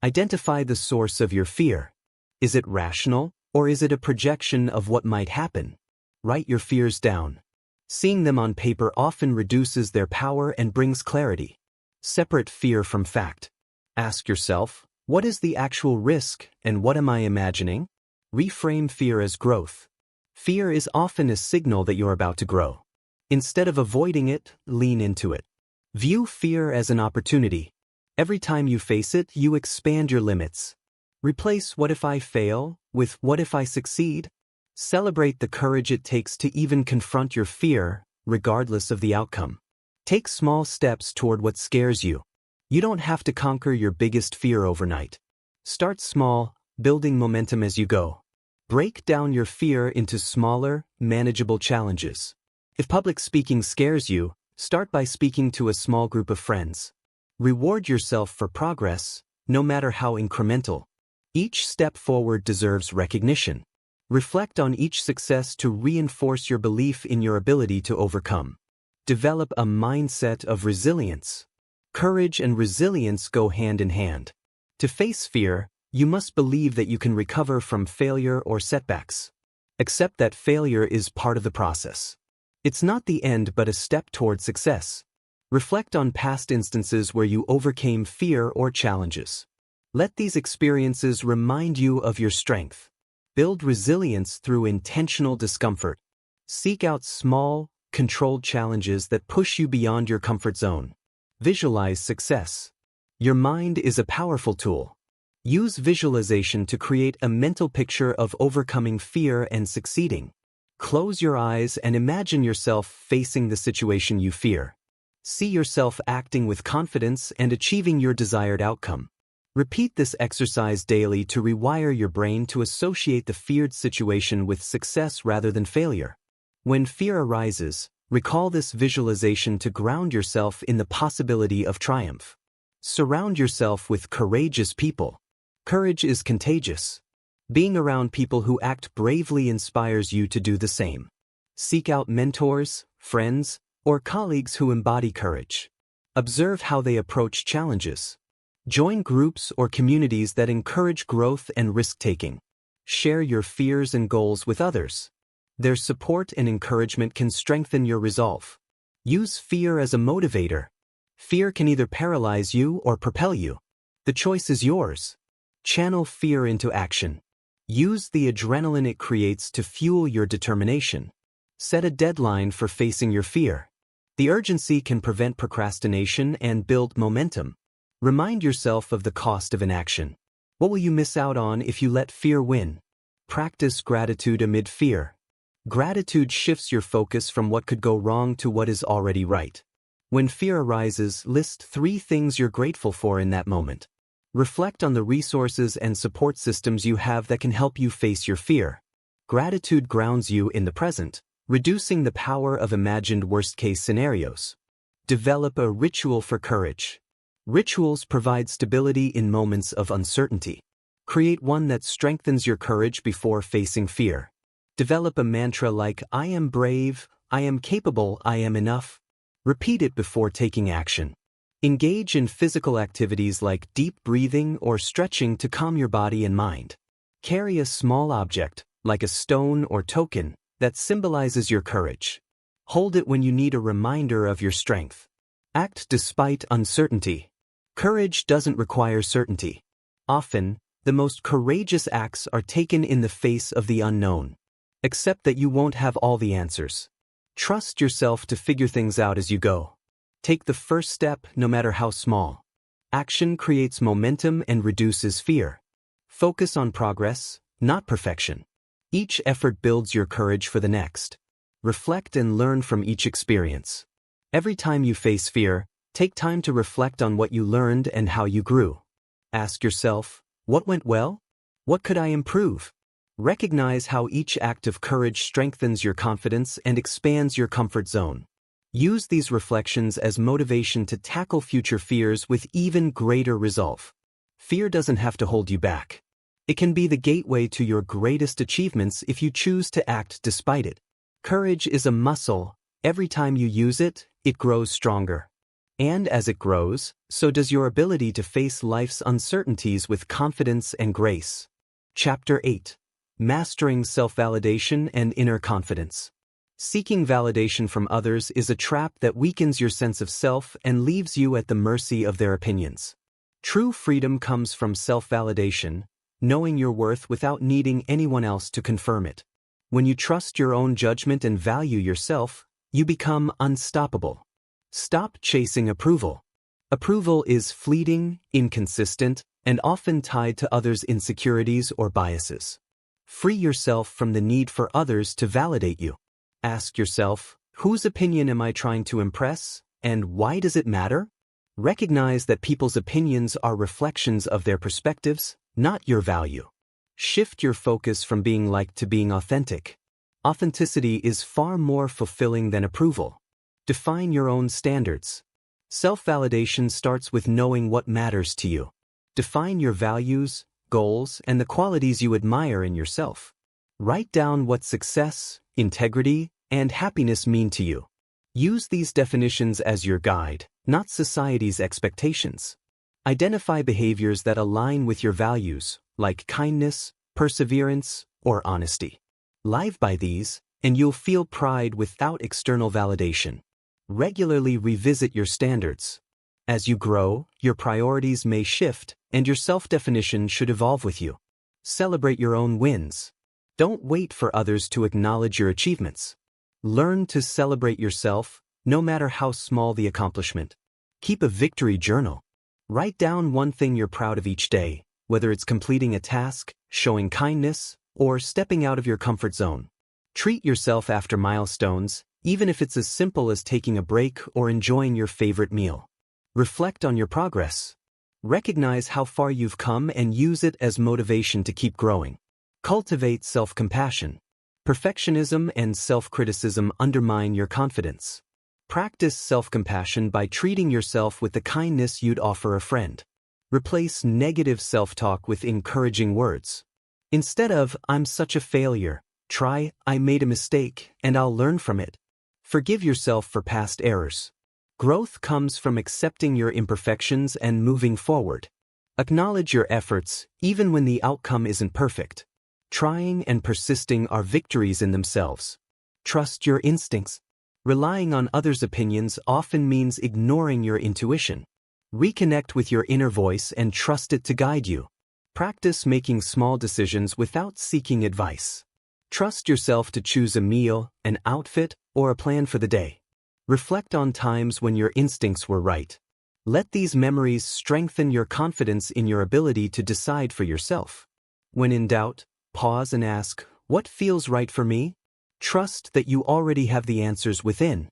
Identify the source of your fear. Is it rational, or is it a projection of what might happen? Write your fears down. Seeing them on paper often reduces their power and brings clarity. Separate fear from fact. Ask yourself, what is the actual risk and what am I imagining? Reframe fear as growth. Fear is often a signal that you're about to grow. Instead of avoiding it, lean into it. View fear as an opportunity. Every time you face it, you expand your limits. Replace what if I fail with what if I succeed? Celebrate the courage it takes to even confront your fear, regardless of the outcome. Take small steps toward what scares you. You don't have to conquer your biggest fear overnight. Start small, building momentum as you go. Break down your fear into smaller, manageable challenges. If public speaking scares you, start by speaking to a small group of friends. Reward yourself for progress, no matter how incremental. Each step forward deserves recognition. Reflect on each success to reinforce your belief in your ability to overcome. Develop a mindset of resilience. Courage and resilience go hand in hand. To face fear, you must believe that you can recover from failure or setbacks. Accept that failure is part of the process. It's not the end but a step toward success. Reflect on past instances where you overcame fear or challenges. Let these experiences remind you of your strength. Build resilience through intentional discomfort. Seek out small, controlled challenges that push you beyond your comfort zone. Visualize success. Your mind is a powerful tool. Use visualization to create a mental picture of overcoming fear and succeeding. Close your eyes and imagine yourself facing the situation you fear. See yourself acting with confidence and achieving your desired outcome. Repeat this exercise daily to rewire your brain to associate the feared situation with success rather than failure. When fear arises, recall this visualization to ground yourself in the possibility of triumph. Surround yourself with courageous people. Courage is contagious. Being around people who act bravely inspires you to do the same. Seek out mentors, friends, or colleagues who embody courage. Observe how they approach challenges. Join groups or communities that encourage growth and risk-taking. Share your fears and goals with others. Their support and encouragement can strengthen your resolve. Use fear as a motivator. Fear can either paralyze you or propel you. The choice is yours. Channel fear into action. Use the adrenaline it creates to fuel your determination. Set a deadline for facing your fear. The urgency can prevent procrastination and build momentum. Remind yourself of the cost of inaction. What will you miss out on if you let fear win? Practice gratitude amid fear. Gratitude shifts your focus from what could go wrong to what is already right. When fear arises, list 3 things you're grateful for in that moment. Reflect on the resources and support systems you have that can help you face your fear. Gratitude grounds you in the present, reducing the power of imagined worst-case scenarios. Develop a ritual for courage. Rituals provide stability in moments of uncertainty. Create one that strengthens your courage before facing fear. Develop a mantra like, "I am brave, I am capable, I am enough." Repeat it before taking action. Engage in physical activities like deep breathing or stretching to calm your body and mind. Carry a small object, like a stone or token, that symbolizes your courage. Hold it when you need a reminder of your strength. Act despite uncertainty. Courage doesn't require certainty. Often, the most courageous acts are taken in the face of the unknown. Accept that you won't have all the answers. Trust yourself to figure things out as you go. Take the first step, no matter how small. Action creates momentum and reduces fear. Focus on progress, not perfection. Each effort builds your courage for the next. Reflect and learn from each experience. Every time you face fear, take time to reflect on what you learned and how you grew. Ask yourself, what went well? What could I improve? Recognize how each act of courage strengthens your confidence and expands your comfort zone. Use these reflections as motivation to tackle future fears with even greater resolve. Fear doesn't have to hold you back. It can be the gateway to your greatest achievements if you choose to act despite it. Courage is a muscle. Every time you use it, it grows stronger. And as it grows, so does your ability to face life's uncertainties with confidence and grace. Chapter 8. Mastering Self-Validation and Inner Confidence. Seeking validation from others is a trap that weakens your sense of self and leaves you at the mercy of their opinions. True freedom comes from self-validation, knowing your worth without needing anyone else to confirm it. When you trust your own judgment and value yourself, you become unstoppable. Stop chasing approval. Approval is fleeting, inconsistent, and often tied to others' insecurities or biases. Free yourself from the need for others to validate you. Ask yourself, whose opinion am I trying to impress, and why does it matter? Recognize that people's opinions are reflections of their perspectives, not your value. Shift your focus from being liked to being authentic. Authenticity is far more fulfilling than approval. Define your own standards. Self-validation starts with knowing what matters to you. Define your values, goals, and the qualities you admire in yourself. Write down what success, integrity, and happiness mean to you. Use these definitions as your guide, not society's expectations. Identify behaviors that align with your values, like kindness, perseverance, or honesty. Live by these, and you'll feel pride without external validation. Regularly revisit your standards. As you grow, your priorities may shift, and your self-definition should evolve with you. Celebrate your own wins. Don't wait for others to acknowledge your achievements. Learn to celebrate yourself, no matter how small the accomplishment. Keep a victory journal. Write down one thing you're proud of each day, whether it's completing a task, showing kindness, or stepping out of your comfort zone. Treat yourself after milestones, even if it's as simple as taking a break or enjoying your favorite meal. Reflect on your progress. Recognize how far you've come and use it as motivation to keep growing. Cultivate self-compassion. Perfectionism and self-criticism undermine your confidence. Practice self-compassion by treating yourself with the kindness you'd offer a friend. Replace negative self-talk with encouraging words. Instead of, "I'm such a failure," try, "I made a mistake, and I'll learn from it." Forgive yourself for past errors. Growth comes from accepting your imperfections and moving forward. Acknowledge your efforts, even when the outcome isn't perfect. Trying and persisting are victories in themselves. Trust your instincts. Relying on others' opinions often means ignoring your intuition. Reconnect with your inner voice and trust it to guide you. Practice making small decisions without seeking advice. Trust yourself to choose a meal, an outfit, or a plan for the day. Reflect on times when your instincts were right. Let these memories strengthen your confidence in your ability to decide for yourself. When in doubt, pause and ask, "What feels right for me?" Trust that you already have the answers within.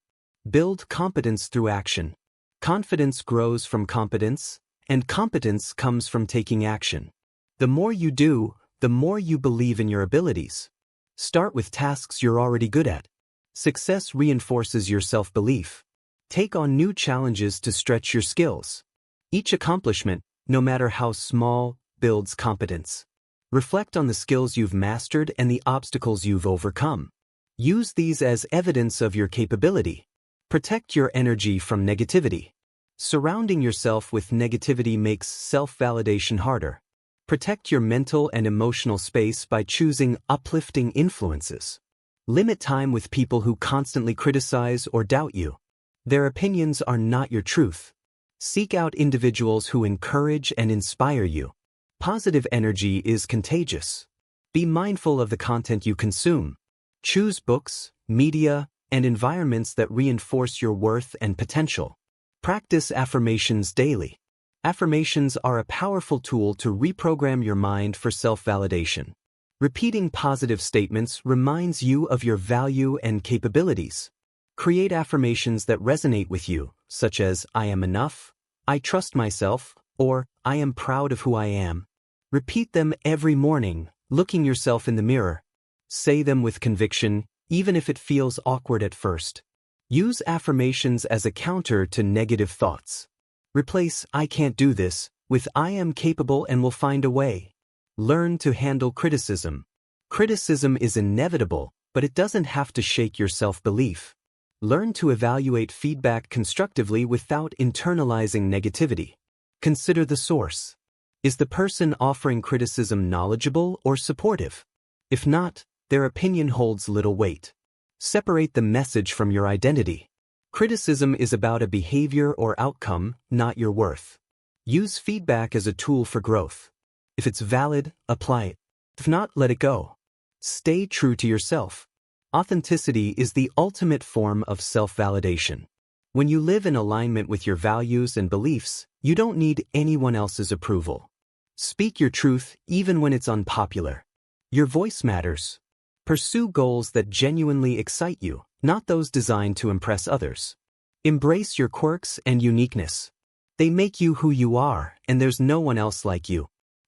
Build competence through action. Confidence grows from competence, and competence comes from taking action. The more you do, the more you believe in your abilities. Start with tasks you're already good at. Success reinforces your self-belief. Take on new challenges to stretch your skills. Each accomplishment, no matter how small, builds competence. Reflect on the skills you've mastered and the obstacles you've overcome. Use these as evidence of your capability. Protect your energy from negativity. Surrounding yourself with negativity makes self-validation harder. Protect your mental and emotional space by choosing uplifting influences. Limit time with people who constantly criticize or doubt you. Their opinions are not your truth. Seek out individuals who encourage and inspire you. Positive energy is contagious. Be mindful of the content you consume. Choose books, media, and environments that reinforce your worth and potential. Practice affirmations daily. Affirmations are a powerful tool to reprogram your mind for self-validation. Repeating positive statements reminds you of your value and capabilities. Create affirmations that resonate with you, such as, "I am enough," "I trust myself," or "I am proud of who I am." Repeat them every morning, looking yourself in the mirror. Say them with conviction, even if it feels awkward at first. Use affirmations as a counter to negative thoughts. Replace "I can't do this" with "I am capable and will find a way." Learn to handle criticism. Criticism is inevitable, but it doesn't have to shake your self-belief. Learn to evaluate feedback constructively without internalizing negativity. Consider the source. Is the person offering criticism knowledgeable or supportive? If not, their opinion holds little weight. Separate the message from your identity. Criticism is about a behavior or outcome, not your worth. Use feedback as a tool for growth. If it's valid, apply it. If not, let it go. Stay true to yourself. Authenticity is the ultimate form of self-validation. When you live in alignment with your values and beliefs, you don't need anyone else's approval. Speak your truth even when it's unpopular. Your voice matters. Pursue goals that genuinely excite you, not those designed to impress others. Embrace your quirks and uniqueness. They make you who you are, and there's no one else like you.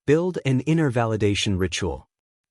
Build an inner validation ritual.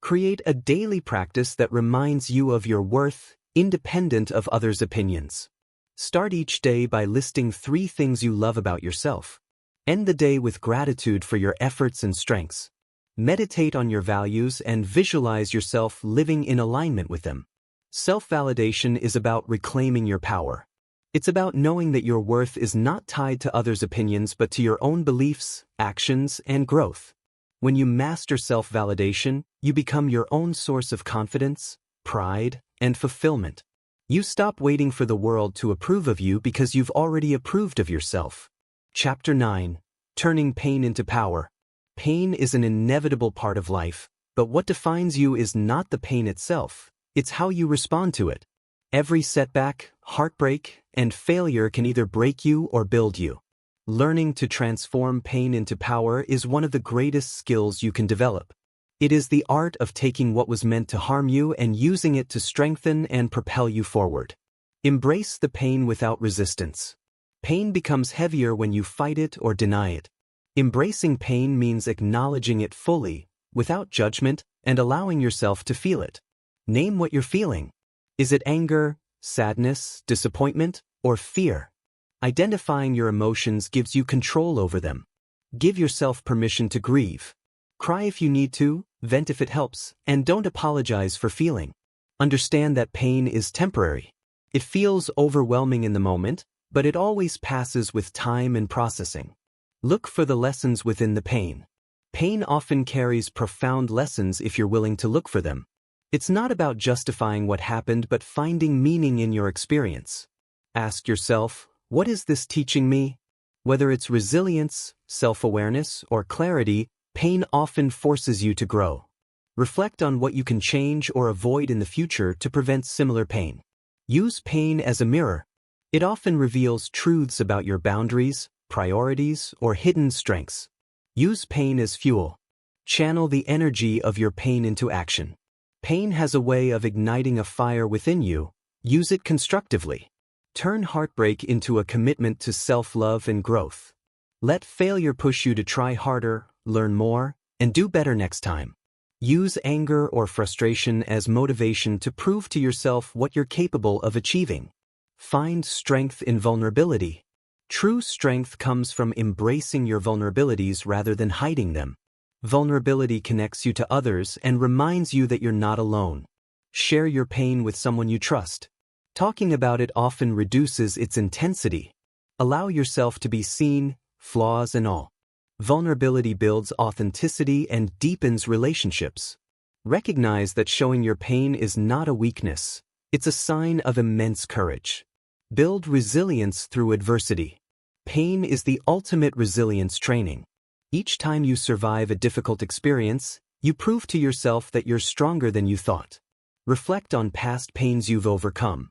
Create a daily practice that reminds you of your worth, independent of others' opinions. Start each day by listing 3 things you love about yourself. End the day with gratitude for your efforts and strengths. Meditate on your values and visualize yourself living in alignment with them. Self-validation is about reclaiming your power. It's about knowing that your worth is not tied to others' opinions but to your own beliefs, actions, and growth. When you master self-validation, you become your own source of confidence, pride, and fulfillment. You stop waiting for the world to approve of you because you've already approved of yourself. Chapter 9. Turning Pain into Power. Pain is an inevitable part of life, but what defines you is not the pain itself, it's how you respond to it. Every setback, heartbreak, and failure can either break you or build you. Learning to transform pain into power is one of the greatest skills you can develop. It is the art of taking what was meant to harm you and using it to strengthen and propel you forward. Embrace the pain without resistance. Pain becomes heavier when you fight it or deny it. Embracing pain means acknowledging it fully, without judgment, and allowing yourself to feel it. Name what you're feeling. Is it anger, sadness, disappointment, or fear? Identifying your emotions gives you control over them. Give yourself permission to grieve. Cry if you need to, vent if it helps, and don't apologize for feeling. Understand that pain is temporary. It feels overwhelming in the moment, but it always passes with time and processing. Look for the lessons within the pain. Pain often carries profound lessons if you're willing to look for them. It's not about justifying what happened but finding meaning in your experience. Ask yourself, what is this teaching me? Whether it's resilience, self-awareness, or clarity, pain often forces you to grow. Reflect on what you can change or avoid in the future to prevent similar pain. Use pain as a mirror. It often reveals truths about your boundaries, priorities, or hidden strengths. Use pain as fuel. Channel the energy of your pain into action. Pain has a way of igniting a fire within you. Use it constructively. Turn heartbreak into a commitment to self-love and growth. Let failure push you to try harder, learn more, and do better next time. Use anger or frustration as motivation to prove to yourself what you're capable of achieving. Find strength in vulnerability. True strength comes from embracing your vulnerabilities rather than hiding them. Vulnerability connects you to others and reminds you that you're not alone. Share your pain with someone you trust. Talking about it often reduces its intensity. Allow yourself to be seen, flaws and all. Vulnerability builds authenticity and deepens relationships. Recognize that showing your pain is not a weakness. It's a sign of immense courage. Build resilience through adversity. Pain is the ultimate resilience training. Each time you survive a difficult experience, you prove to yourself that you're stronger than you thought. Reflect on past pains you've overcome.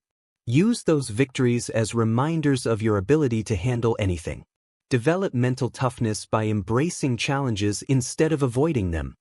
Use those victories as reminders of your ability to handle anything. Develop mental toughness by embracing challenges instead of avoiding them.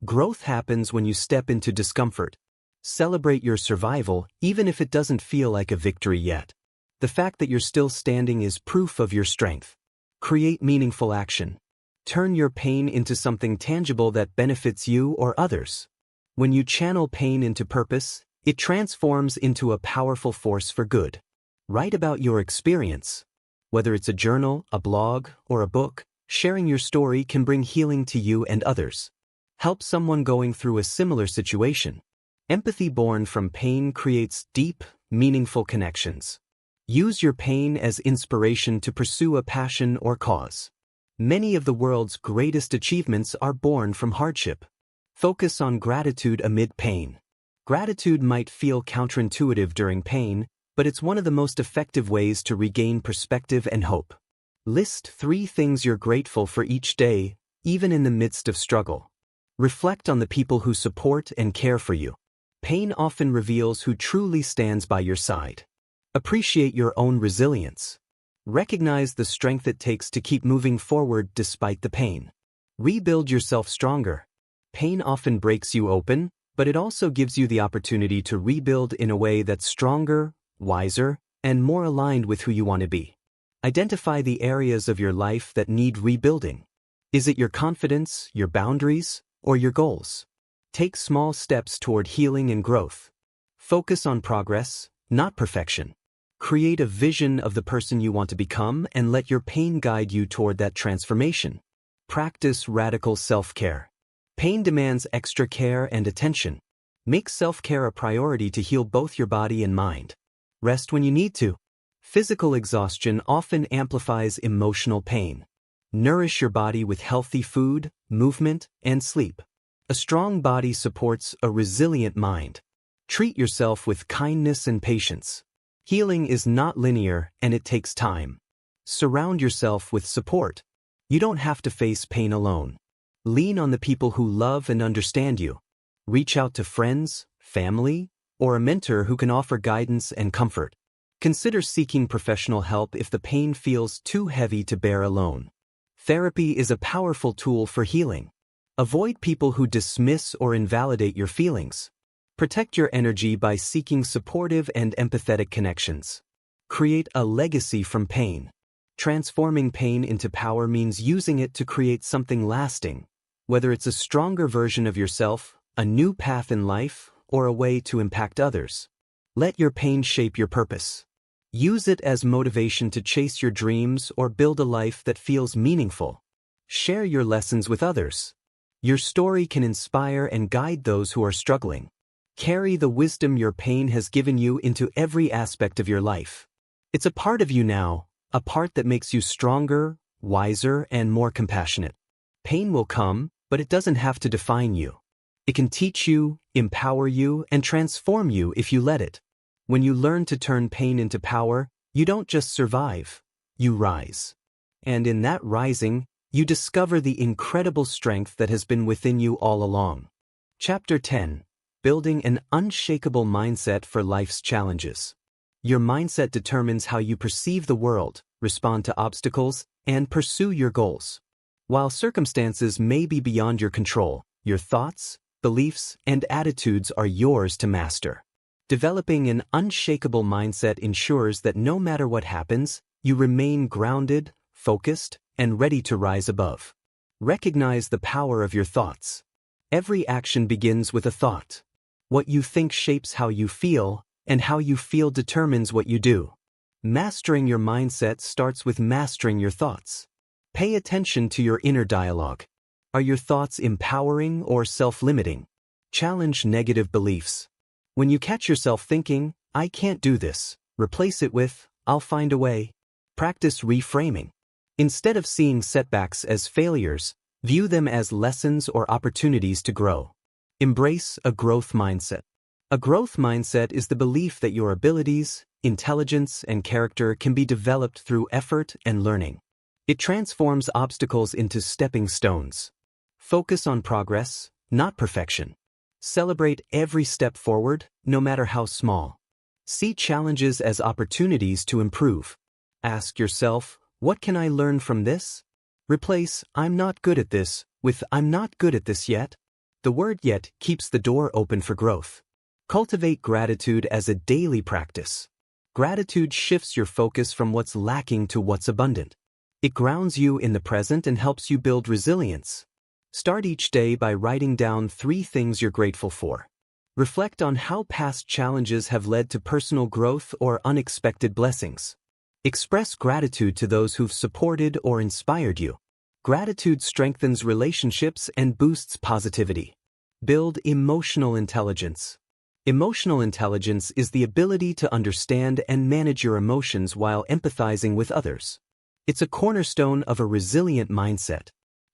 Growth happens when you step into discomfort. Celebrate your survival, even if it doesn't feel like a victory yet. The fact that you're still standing is proof of your strength. Create meaningful action. Turn your pain into something tangible that benefits you or others. When you channel pain into purpose, it transforms into a powerful force for good. Write about your experience. Whether it's a journal, a blog, or a book, sharing your story can bring healing to you and others. Help someone going through a similar situation. Empathy born from pain creates deep, meaningful connections. Use your pain as inspiration to pursue a passion or cause. Many of the world's greatest achievements are born from hardship. Focus on gratitude amid pain. Gratitude might feel counterintuitive during pain, but it's one of the most effective ways to regain perspective and hope. List 3 things you're grateful for each day, even in the midst of struggle. Reflect on the people who support and care for you. Pain often reveals who truly stands by your side. Appreciate your own resilience. Recognize the strength it takes to keep moving forward despite the pain. Rebuild yourself stronger. Pain often breaks you open, but it also gives you the opportunity to rebuild in a way that's stronger, wiser, and more aligned with who you want to be. Identify the areas of your life that need rebuilding. Is it your confidence, your boundaries, or your goals? Take small steps toward healing and growth. Focus on progress, not perfection. Create a vision of the person you want to become and let your pain guide you toward that transformation. Practice radical self-care. Pain demands extra care and attention. Make self-care a priority to heal both your body and mind. Rest when you need to. Physical exhaustion often amplifies emotional pain. Nourish your body with healthy food, movement, and sleep. A strong body supports a resilient mind. Treat yourself with kindness and patience. Healing is not linear and it takes time. Surround yourself with support. You don't have to face pain alone. Lean on the people who love and understand you. Reach out to friends, family, or a mentor who can offer guidance and comfort. Consider seeking professional help if the pain feels too heavy to bear alone. Therapy is a powerful tool for healing. Avoid people who dismiss or invalidate your feelings. Protect your energy by seeking supportive and empathetic connections. Create a legacy from pain. Transforming pain into power means using it to create something lasting, whether it's a stronger version of yourself, a new path in life, or a way to impact others. Let your pain shape your purpose. Use it as motivation to chase your dreams or build a life that feels meaningful. Share your lessons with others. Your story can inspire and guide those who are struggling. Carry the wisdom your pain has given you into every aspect of your life. It's a part of you now, a part that makes you stronger, wiser, and more compassionate. Pain will come, but it doesn't have to define you. It can teach you, empower you, and transform you if you let it. When you learn to turn pain into power, you don't just survive, you rise. And in that rising, you discover the incredible strength that has been within you all along. Chapter 10. Building an unshakable mindset for life's challenges. Your mindset determines how you perceive the world, respond to obstacles, and pursue your goals. While circumstances may be beyond your control, your thoughts, beliefs, and attitudes are yours to master. Developing an unshakable mindset ensures that no matter what happens, you remain grounded, focused, and ready to rise above. Recognize the power of your thoughts. Every action begins with a thought. What you think shapes how you feel, and how you feel determines what you do. Mastering your mindset starts with mastering your thoughts. Pay attention to your inner dialogue. Are your thoughts empowering or self-limiting? Challenge negative beliefs. When you catch yourself thinking, "I can't do this," replace it with, "I'll find a way." Practice reframing. Instead of seeing setbacks as failures, view them as lessons or opportunities to grow. Embrace a growth mindset. A growth mindset is the belief that your abilities, intelligence, and character can be developed through effort and learning. It transforms obstacles into stepping stones. Focus on progress, not perfection. Celebrate every step forward, no matter how small. See challenges as opportunities to improve. Ask yourself, what can I learn from this? Replace "I'm not good at this" with "I'm not good at this yet." The word "yet" keeps the door open for growth. Cultivate gratitude as a daily practice. Gratitude shifts your focus from what's lacking to what's abundant. It grounds you in the present and helps you build resilience. Start each day by writing down 3 things you're grateful for. Reflect on how past challenges have led to personal growth or unexpected blessings. Express gratitude to those who've supported or inspired you. Gratitude strengthens relationships and boosts positivity. Build emotional intelligence. Emotional intelligence is the ability to understand and manage your emotions while empathizing with others. It's a cornerstone of a resilient mindset.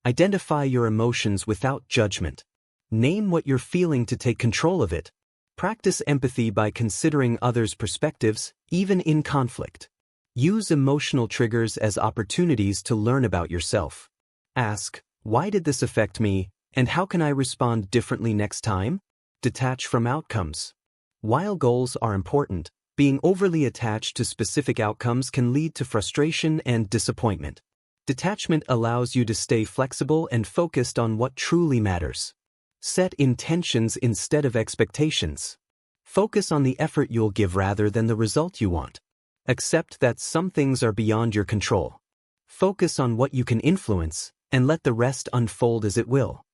Identify your emotions without judgment. Name what you're feeling to take control of it. Practice empathy by considering others' perspectives, even in conflict. Use emotional triggers as opportunities to learn about yourself. Ask, "Why did this affect me, and how can I respond differently next time?" Detach from outcomes. While goals are important, being overly attached to specific outcomes can lead to frustration and disappointment. Detachment allows you to stay flexible and focused on what truly matters. Set intentions instead of expectations. Focus on the effort you'll give rather than the result you want. Accept that some things are beyond your control. Focus on what you can influence, and let the rest unfold as it will.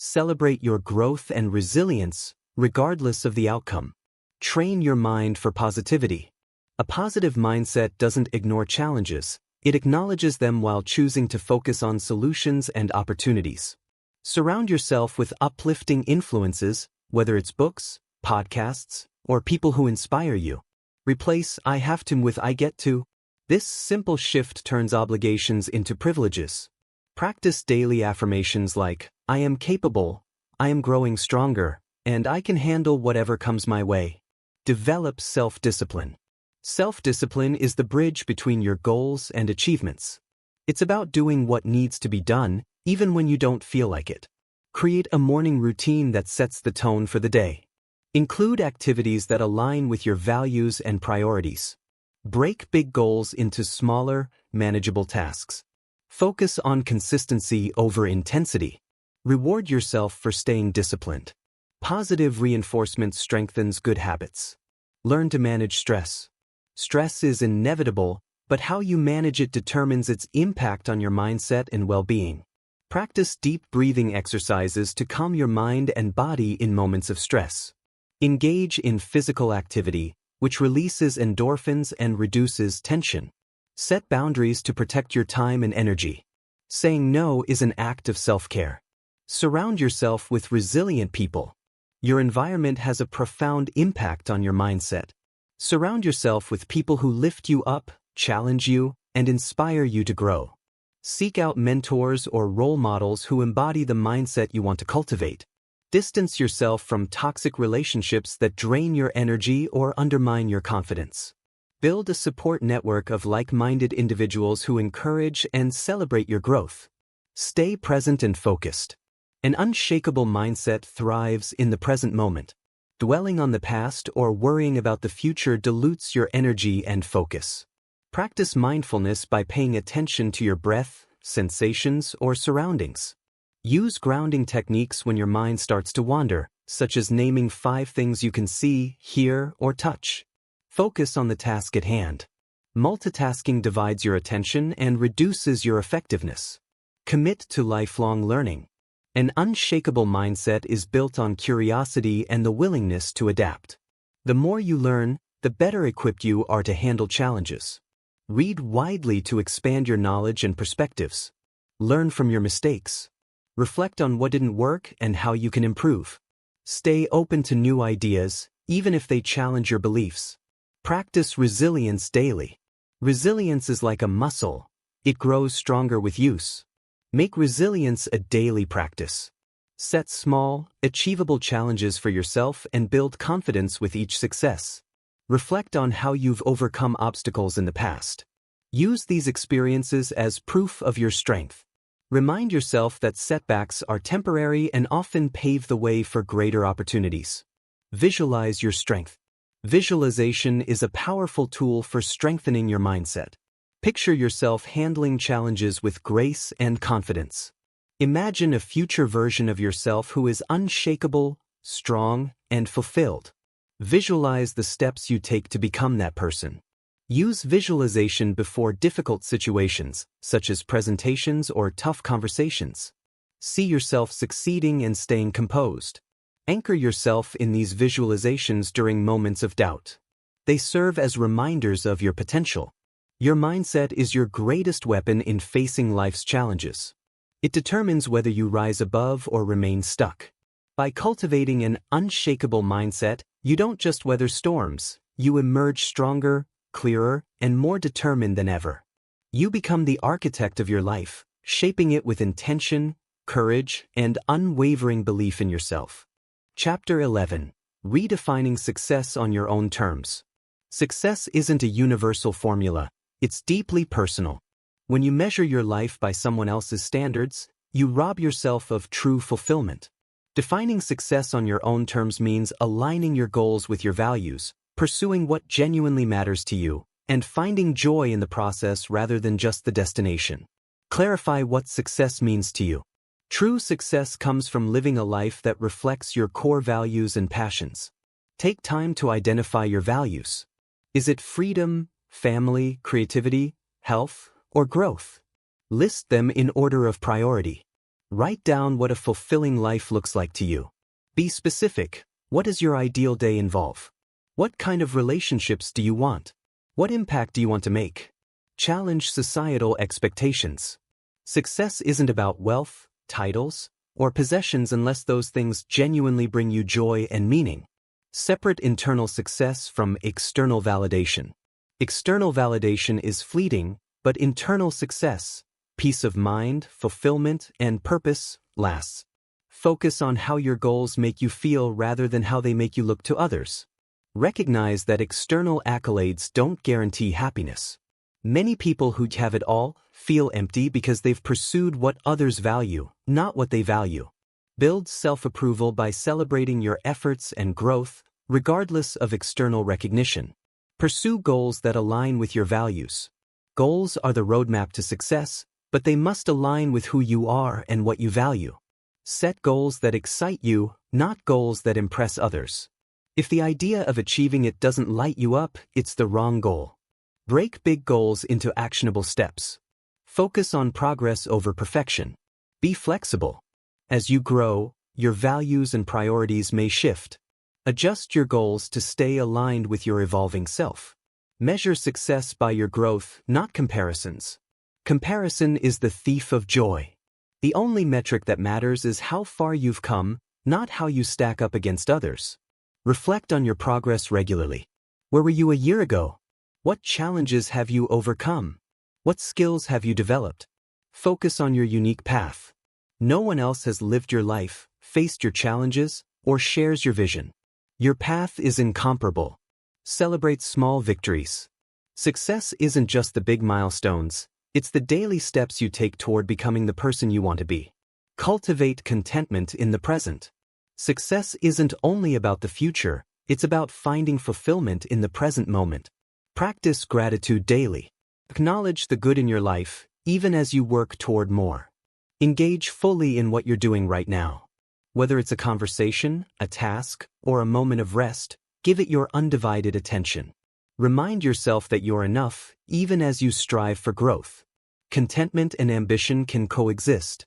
Celebrate your growth and resilience, regardless of the outcome. Train your mind for positivity. A positive mindset doesn't ignore challenges, it acknowledges them while choosing to focus on solutions and opportunities. Surround yourself with uplifting influences, whether it's books, podcasts, or people who inspire you. Replace "I have to" with "I get to." This simple shift turns obligations into privileges. Practice daily affirmations like, "I am capable, I am growing stronger, and I can handle whatever comes my way." Develop self-discipline. Self-discipline is the bridge between your goals and achievements. It's about doing what needs to be done, even when you don't feel like it. Create a morning routine that sets the tone for the day. Include activities that align with your values and priorities. Break big goals into smaller, manageable tasks. Focus on consistency over intensity. Reward yourself for staying disciplined. Positive reinforcement strengthens good habits. Learn to manage stress. Stress is inevitable, but how you manage it determines its impact on your mindset and well-being. Practice deep breathing exercises to calm your mind and body in moments of stress. Engage in physical activity, which releases endorphins and reduces tension. Set boundaries to protect your time and energy. Saying no is an act of self-care. Surround yourself with resilient people. Your environment has a profound impact on your mindset. Surround yourself with people who lift you up, challenge you, and inspire you to grow. Seek out mentors or role models who embody the mindset you want to cultivate. Distance yourself from toxic relationships that drain your energy or undermine your confidence. Build a support network of like-minded individuals who encourage and celebrate your growth. Stay present and focused. An unshakable mindset thrives in the present moment. Dwelling on the past or worrying about the future dilutes your energy and focus. Practice mindfulness by paying attention to your breath, sensations, or surroundings. Use grounding techniques when your mind starts to wander, such as naming 5 things you can see, hear, or touch. Focus on the task at hand. Multitasking divides your attention and reduces your effectiveness. Commit to lifelong learning. An unshakable mindset is built on curiosity and the willingness to adapt. The more you learn, the better equipped you are to handle challenges. Read widely to expand your knowledge and perspectives. Learn from your mistakes. Reflect on what didn't work and how you can improve. Stay open to new ideas, even if they challenge your beliefs. Practice resilience daily. Resilience is like a muscle. It grows stronger with use. Make resilience a daily practice. Set small, achievable challenges for yourself and build confidence with each success. Reflect on how you've overcome obstacles in the past. Use these experiences as proof of your strength. Remind yourself that setbacks are temporary and often pave the way for greater opportunities. Visualize your strength. Visualization is a powerful tool for strengthening your mindset. Picture yourself handling challenges with grace and confidence. Imagine a future version of yourself who is unshakable, strong, and fulfilled. Visualize the steps you take to become that person. Use visualization before difficult situations, such as presentations or tough conversations. See yourself succeeding and staying composed. Anchor yourself in these visualizations during moments of doubt. They serve as reminders of your potential. Your mindset is your greatest weapon in facing life's challenges. It determines whether you rise above or remain stuck. By cultivating an unshakable mindset, you don't just weather storms, you emerge stronger, clearer, and more determined than ever. You become the architect of your life, shaping it with intention, courage, and unwavering belief in yourself. Chapter 11. Redefining success on your own terms. Success isn't a universal formula, it's deeply personal. When you measure your life by someone else's standards, you rob yourself of true fulfillment. Defining success on your own terms means aligning your goals with your values, pursuing what genuinely matters to you, and finding joy in the process rather than just the destination. Clarify what success means to you. True success comes from living a life that reflects your core values and passions. Take time to identify your values. Is it freedom, family, creativity, health, or growth? List them in order of priority. Write down what a fulfilling life looks like to you. Be specific. What does your ideal day involve? What kind of relationships do you want? What impact do you want to make? Challenge societal expectations. Success isn't about wealth, titles, or possessions unless those things genuinely bring you joy and meaning. Separate internal success from external validation. External validation is fleeting, but internal success, peace of mind, fulfillment, and purpose, lasts. Focus on how your goals make you feel rather than how they make you look to others. Recognize that external accolades don't guarantee happiness. Many people who have it all feel empty because they've pursued what others value, not what they value. Build self-approval by celebrating your efforts and growth, regardless of external recognition. Pursue goals that align with your values. Goals are the roadmap to success, but they must align with who you are and what you value. Set goals that excite you, not goals that impress others. If the idea of achieving it doesn't light you up, it's the wrong goal. Break big goals into actionable steps. Focus on progress over perfection. Be flexible. As you grow, your values and priorities may shift. Adjust your goals to stay aligned with your evolving self. Measure success by your growth, not comparisons. Comparison is the thief of joy. The only metric that matters is how far you've come, not how you stack up against others. Reflect on your progress regularly. Where were you a year ago? What challenges have you overcome? What skills have you developed? Focus on your unique path. No one else has lived your life, faced your challenges, or shares your vision. Your path is incomparable. Celebrate small victories. Success isn't just the big milestones, it's the daily steps you take toward becoming the person you want to be. Cultivate contentment in the present. Success isn't only about the future, it's about finding fulfillment in the present moment. Practice gratitude daily. Acknowledge the good in your life, even as you work toward more. Engage fully in what you're doing right now. Whether it's a conversation, a task, or a moment of rest, give it your undivided attention. Remind yourself that you're enough, even as you strive for growth. Contentment and ambition can coexist.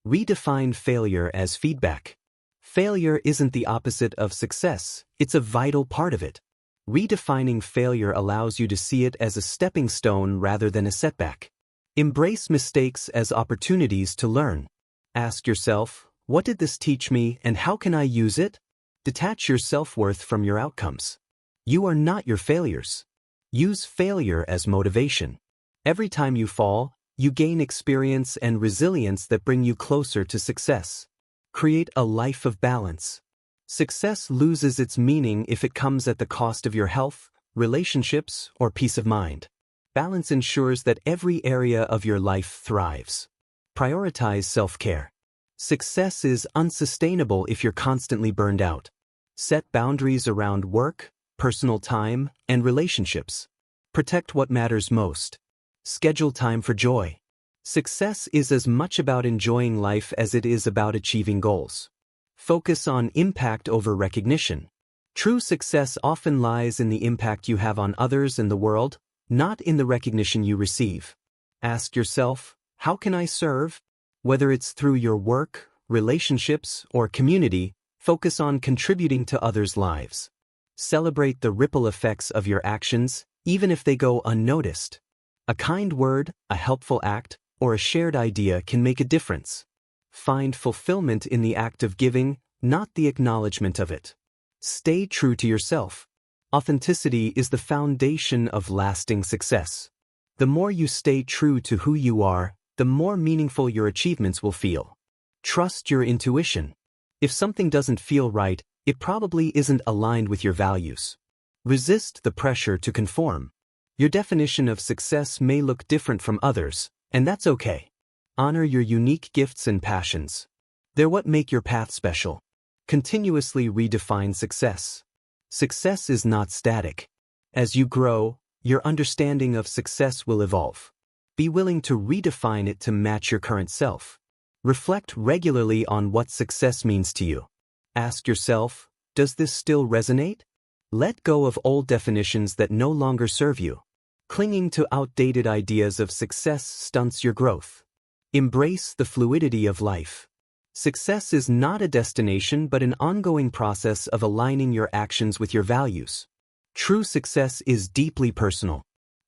Redefine failure as feedback. Failure isn't the opposite of success, it's a vital part of it. Redefining failure allows you to see it as a stepping stone rather than a setback. Embrace mistakes as opportunities to learn. Ask yourself, what did this teach me and how can I use it? Detach your self-worth from your outcomes. You are not your failures. Use failure as motivation. Every time you fall, you gain experience and resilience that bring you closer to success. Create a life of balance. Success loses its meaning if it comes at the cost of your health, relationships, or peace of mind. Balance ensures that every area of your life thrives. Prioritize self-care. Success is unsustainable if you're constantly burned out. Set boundaries around work, personal time, and relationships. Protect what matters most. Schedule time for joy. Success is as much about enjoying life as it is about achieving goals. Focus on impact over recognition. True success often lies in the impact you have on others and the world, not in the recognition you receive. Ask yourself, how can I serve? Whether it's through your work, relationships, or community, focus on contributing to others' lives. Celebrate the ripple effects of your actions, even if they go unnoticed. A kind word, a helpful act, or a shared idea can make a difference. Find fulfillment in the act of giving, not the acknowledgement of it. Stay true to yourself. Authenticity is the foundation of lasting success. The more you stay true to who you are, the more meaningful your achievements will feel. Trust your intuition. If something doesn't feel right, it probably isn't aligned with your values. Resist the pressure to conform. Your definition of success may look different from others, and that's okay. Honor your unique gifts and passions. They're what make your path special. Continuously redefine success. Success is not static. As you grow, your understanding of success will evolve. Be willing to redefine it to match your current self. Reflect regularly on what success means to you. Ask yourself, does this still resonate? Let go of old definitions that no longer serve you. Clinging to outdated ideas of success stunts your growth. Embrace the fluidity of life. Success is not a destination but an ongoing process of aligning your actions with your values. True success is deeply personal.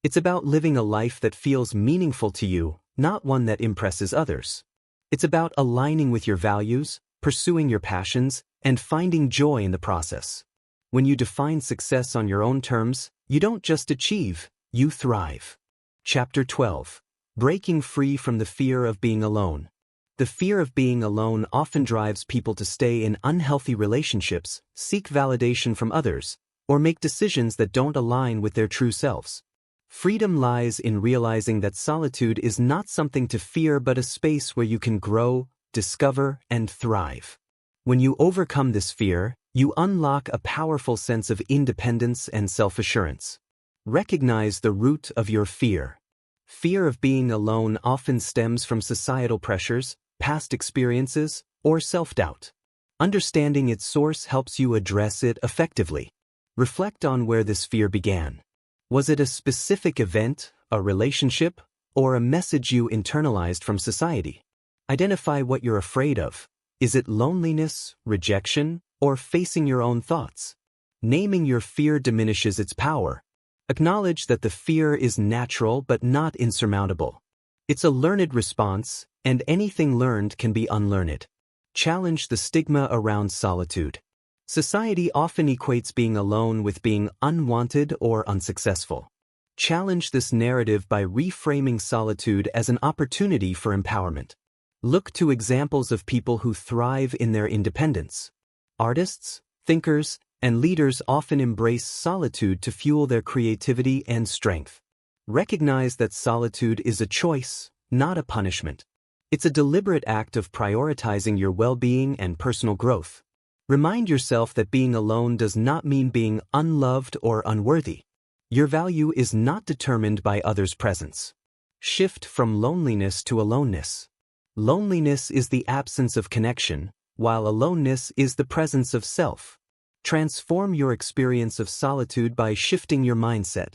It's about living a life that feels meaningful to you, not one that impresses others. It's about aligning with your values, pursuing your passions, and finding joy in the process. When you define success on your own terms, you don't just achieve, you thrive. Chapter 12. Breaking free from the fear of being alone. The fear of being alone often drives people to stay in unhealthy relationships, seek validation from others, or make decisions that don't align with their true selves. Freedom lies in realizing that solitude is not something to fear but a space where you can grow, discover, and thrive. When you overcome this fear, you unlock a powerful sense of independence and self-assurance. Recognize the root of your fear. Fear of being alone often stems from societal pressures, past experiences, or self-doubt. Understanding its source helps you address it effectively. Reflect on where this fear began. Was it a specific event, a relationship, or a message you internalized from society? Identify what you're afraid of. Is it loneliness, rejection, or facing your own thoughts? Naming your fear diminishes its power. Acknowledge that the fear is natural but not insurmountable. It's a learned response, and anything learned can be unlearned. Challenge the stigma around solitude. Society often equates being alone with being unwanted or unsuccessful. Challenge this narrative by reframing solitude as an opportunity for empowerment. Look to examples of people who thrive in their independence. Artists, thinkers, and leaders often embrace solitude to fuel their creativity and strength. Recognize that solitude is a choice, not a punishment. It's a deliberate act of prioritizing your well-being and personal growth. Remind yourself that being alone does not mean being unloved or unworthy. Your value is not determined by others' presence. Shift from loneliness to aloneness. Loneliness is the absence of connection, while aloneness is the presence of self. Transform your experience of solitude by shifting your mindset.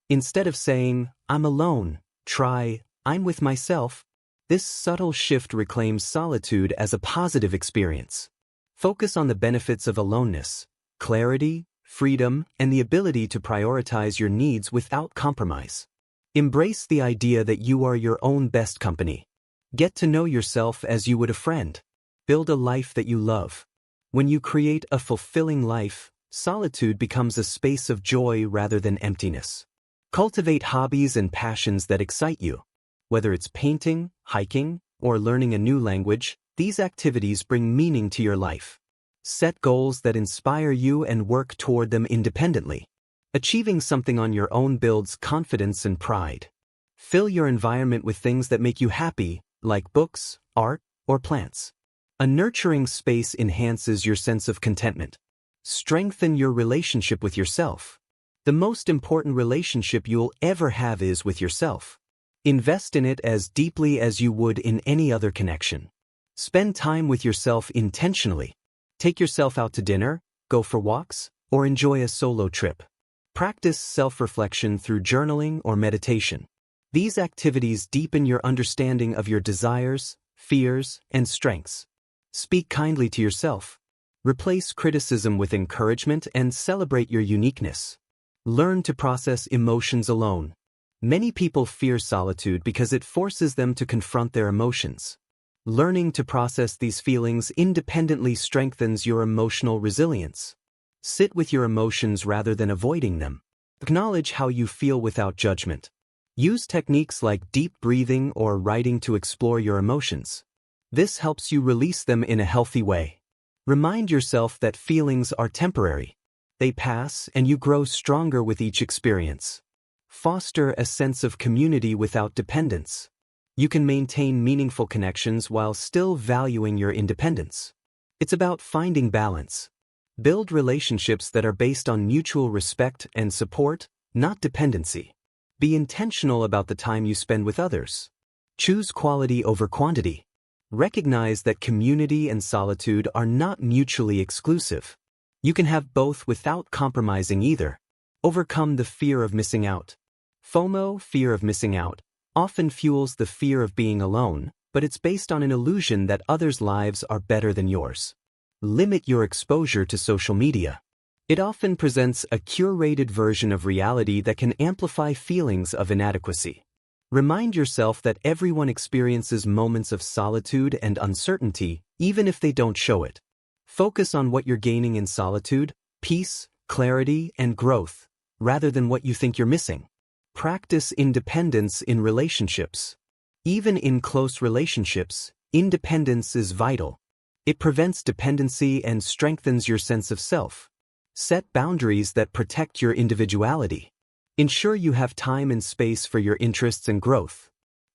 Instead of saying, "I'm alone," try, "I'm with myself." This subtle shift reclaims solitude as a positive experience. Focus on the benefits of aloneness: clarity, freedom, and the ability to prioritize your needs without compromise. Embrace the idea that you are your own best company. Get to know yourself as you would a friend. Build a life that you love. When you create a fulfilling life, solitude becomes a space of joy rather than emptiness. Cultivate hobbies and passions that excite you. Whether it's painting, hiking, or learning a new language, these activities bring meaning to your life. Set goals that inspire you and work toward them independently. Achieving something on your own builds confidence and pride. Fill your environment with things that make you happy, like books, art, or plants. A nurturing space enhances your sense of contentment. Strengthen your relationship with yourself. The most important relationship you'll ever have is with yourself. Invest in it as deeply as you would in any other connection. Spend time with yourself intentionally. Take yourself out to dinner, go for walks, or enjoy a solo trip. Practice self-reflection through journaling or meditation. These activities deepen your understanding of your desires, fears, and strengths. Speak kindly to yourself. Replace criticism with encouragement and celebrate your uniqueness. Learn to process emotions alone. Many people fear solitude because it forces them to confront their emotions. Learning to process these feelings independently strengthens your emotional resilience. Sit with your emotions rather than avoiding them. Acknowledge how you feel without judgment. Use techniques like deep breathing or writing to explore your emotions. This helps you release them in a healthy way. Remind yourself that feelings are temporary. They pass and you grow stronger with each experience. Foster a sense of community without dependence. You can maintain meaningful connections while still valuing your independence. It's about finding balance. Build relationships that are based on mutual respect and support, not dependency. Be intentional about the time you spend with others. Choose quality over quantity. Recognize that community and solitude are not mutually exclusive. You can have both without compromising either. Overcome the fear of missing out. FOMO, fear of missing out, often fuels the fear of being alone, but it's based on an illusion that others' lives are better than yours. Limit your exposure to social media. It often presents a curated version of reality that can amplify feelings of inadequacy. Remind yourself that everyone experiences moments of solitude and uncertainty, even if they don't show it. Focus on what you're gaining in solitude, peace, clarity, and growth, rather than what you think you're missing. Practice independence in relationships. Even in close relationships, independence is vital. It prevents dependency and strengthens your sense of self. Set boundaries that protect your individuality. Ensure you have time and space for your interests and growth.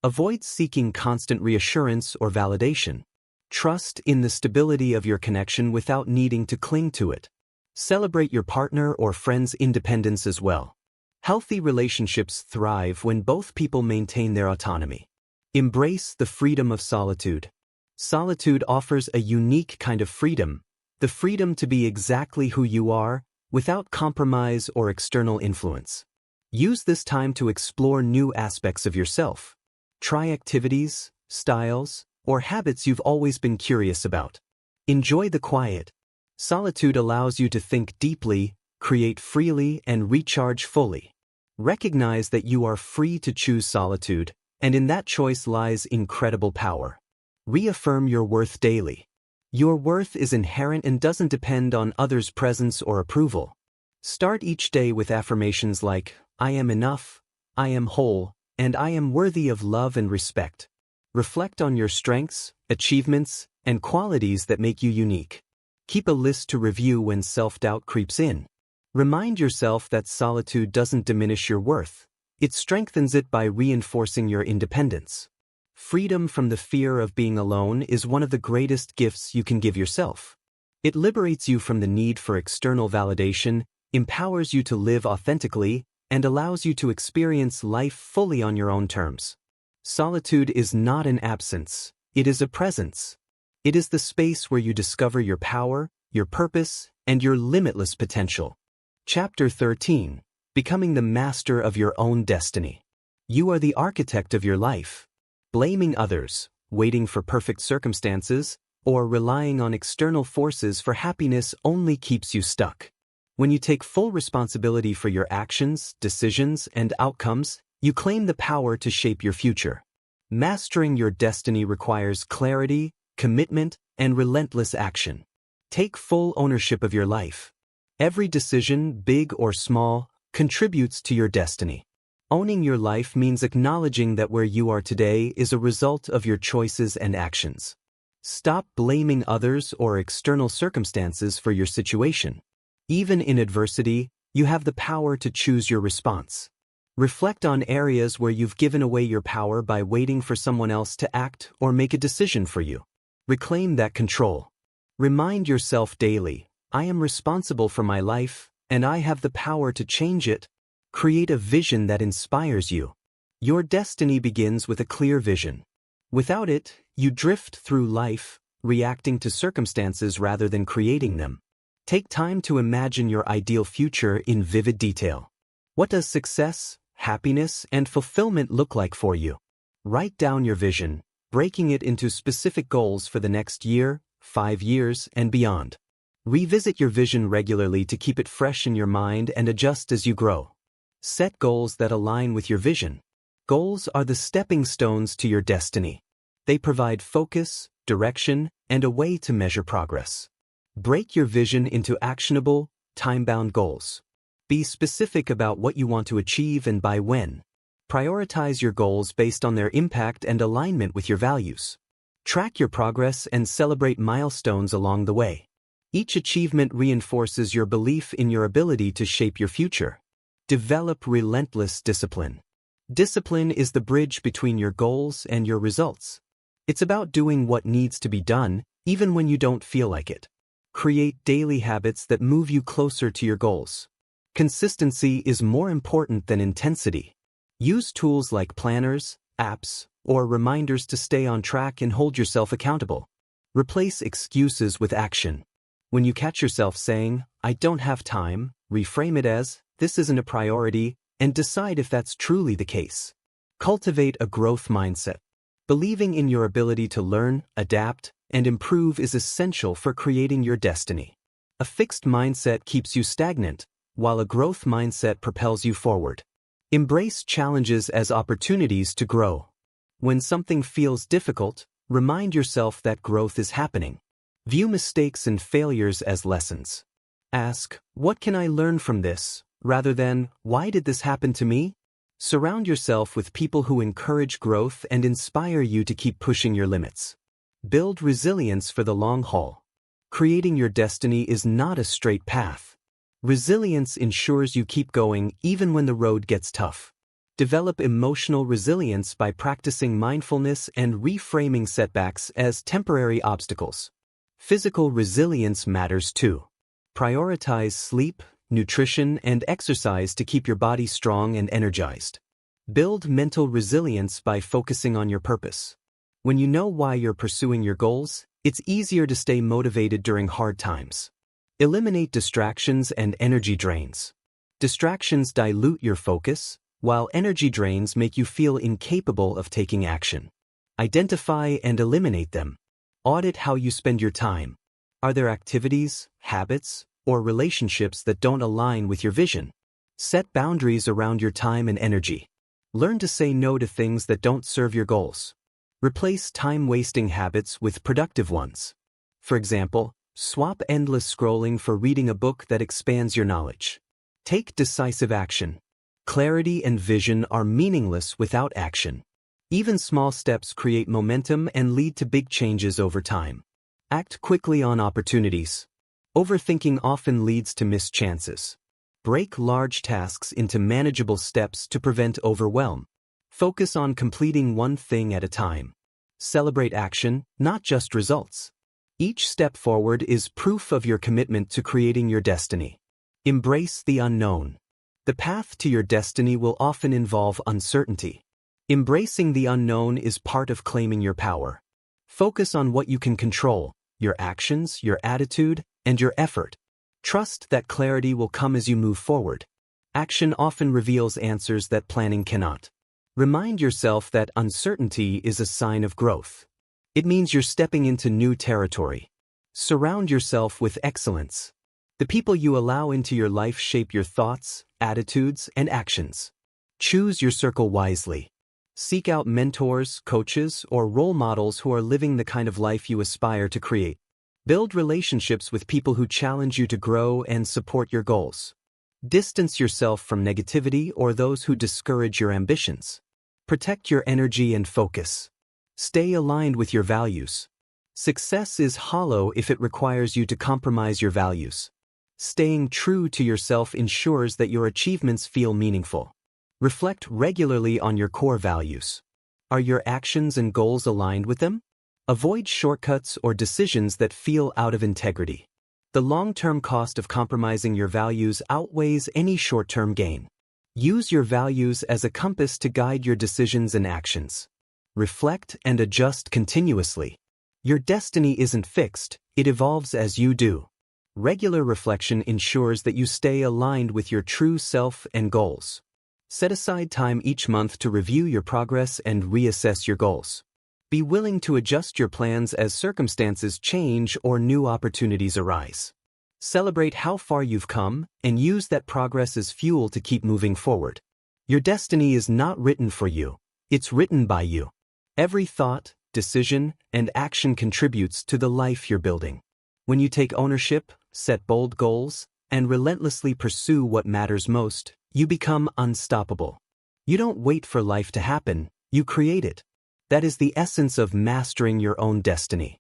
Avoid seeking constant reassurance or validation. Trust in the stability of your connection without needing to cling to it. Celebrate your partner or friend's independence as well. Healthy relationships thrive when both people maintain their autonomy. Embrace the freedom of solitude. Solitude offers a unique kind of freedom, the freedom to be exactly who you are, without compromise or external influence. Use this time to explore new aspects of yourself. Try activities, styles, or habits you've always been curious about. Enjoy the quiet. Solitude allows you to think deeply, create freely, and recharge fully. Recognize that you are free to choose solitude, and in that choice lies incredible power. Reaffirm your worth daily. Your worth is inherent and doesn't depend on others' presence or approval. Start each day with affirmations like, I am enough, I am whole, and I am worthy of love and respect. Reflect on your strengths, achievements, and qualities that make you unique. Keep a list to review when self-doubt creeps in. Remind yourself that solitude doesn't diminish your worth. It strengthens it by reinforcing your independence. Freedom from the fear of being alone is one of the greatest gifts you can give yourself. It liberates you from the need for external validation, empowers you to live authentically, and allows you to experience life fully on your own terms. Solitude is not an absence, it is a presence. It is the space where you discover your power, your purpose, and your limitless potential. Chapter 13. Becoming the master of your own destiny. You are the architect of your life. Blaming others, waiting for perfect circumstances, or relying on external forces for happiness only keeps you stuck. When you take full responsibility for your actions, decisions, and outcomes, you claim the power to shape your future. Mastering your destiny requires clarity, commitment, and relentless action. Take full ownership of your life. Every decision, big or small, contributes to your destiny. Owning your life means acknowledging that where you are today is a result of your choices and actions. Stop blaming others or external circumstances for your situation. Even in adversity, you have the power to choose your response. Reflect on areas where you've given away your power by waiting for someone else to act or make a decision for you. Reclaim that control. Remind yourself daily, I am responsible for my life, and I have the power to change it. Create a vision that inspires you. Your destiny begins with a clear vision. Without it, you drift through life, reacting to circumstances rather than creating them. Take time to imagine your ideal future in vivid detail. What does success, happiness, and fulfillment look like for you? Write down your vision, breaking it into specific goals for the next year, 5 years, and beyond. Revisit your vision regularly to keep it fresh in your mind and adjust as you grow. Set goals that align with your vision. Goals are the stepping stones to your destiny. They provide focus, direction, and a way to measure progress. Break your vision into actionable, time-bound goals. Be specific about what you want to achieve and by when. Prioritize your goals based on their impact and alignment with your values. Track your progress and celebrate milestones along the way. Each achievement reinforces your belief in your ability to shape your future. Develop relentless discipline. Discipline is the bridge between your goals and your results. It's about doing what needs to be done, even when you don't feel like it. Create daily habits that move you closer to your goals. Consistency is more important than intensity. Use tools like planners, apps, or reminders to stay on track and hold yourself accountable. Replace excuses with action. When you catch yourself saying, I don't have time, reframe it as, this isn't a priority, and decide if that's truly the case. Cultivate a growth mindset. Believing in your ability to learn, adapt, and improve is essential for creating your destiny. A fixed mindset keeps you stagnant, while a growth mindset propels you forward. Embrace challenges as opportunities to grow. When something feels difficult, remind yourself that growth is happening. View mistakes and failures as lessons. Ask, what can I learn from this, rather than, why did this happen to me? Surround yourself with people who encourage growth and inspire you to keep pushing your limits. Build resilience for the long haul. Creating your destiny is not a straight path. Resilience ensures you keep going even when the road gets tough. Develop emotional resilience by practicing mindfulness and reframing setbacks as temporary obstacles. Physical resilience matters too. Prioritize sleep, nutrition, and exercise to keep your body strong and energized. Build mental resilience by focusing on your purpose. When you know why you're pursuing your goals, it's easier to stay motivated during hard times. Eliminate distractions and energy drains. Distractions dilute your focus, while energy drains make you feel incapable of taking action. Identify and eliminate them. Audit how you spend your time. Are there activities, habits, or relationships that don't align with your vision? Set boundaries around your time and energy. Learn to say no to things that don't serve your goals. Replace time-wasting habits with productive ones. For example, swap endless scrolling for reading a book that expands your knowledge. Take decisive action. Clarity and vision are meaningless without action. Even small steps create momentum and lead to big changes over time. Act quickly on opportunities. Overthinking often leads to missed chances. Break large tasks into manageable steps to prevent overwhelm. Focus on completing one thing at a time. Celebrate action, not just results. Each step forward is proof of your commitment to creating your destiny. Embrace the unknown. The path to your destiny will often involve uncertainty. Embracing the unknown is part of claiming your power. Focus on what you can control, your actions, your attitude, and your effort. Trust that clarity will come as you move forward. Action often reveals answers that planning cannot. Remind yourself that uncertainty is a sign of growth. It means you're stepping into new territory. Surround yourself with excellence. The people you allow into your life shape your thoughts, attitudes, and actions. Choose your circle wisely. Seek out mentors, coaches, or role models who are living the kind of life you aspire to create. Build relationships with people who challenge you to grow and support your goals. Distance yourself from negativity or those who discourage your ambitions. Protect your energy and focus. Stay aligned with your values. Success is hollow if it requires you to compromise your values. Staying true to yourself ensures that your achievements feel meaningful. Reflect regularly on your core values. Are your actions and goals aligned with them? Avoid shortcuts or decisions that feel out of integrity. The long-term cost of compromising your values outweighs any short-term gain. Use your values as a compass to guide your decisions and actions. Reflect and adjust continuously. Your destiny isn't fixed, it evolves as you do. Regular reflection ensures that you stay aligned with your true self and goals. Set aside time each month to review your progress and reassess your goals. Be willing to adjust your plans as circumstances change or new opportunities arise. Celebrate how far you've come and use that progress as fuel to keep moving forward. Your destiny is not written for you, it's written by you. Every thought, decision, and action contributes to the life you're building. When you take ownership, set bold goals, and relentlessly pursue what matters most, you become unstoppable. You don't wait for life to happen, you create it. That is the essence of mastering your own destiny.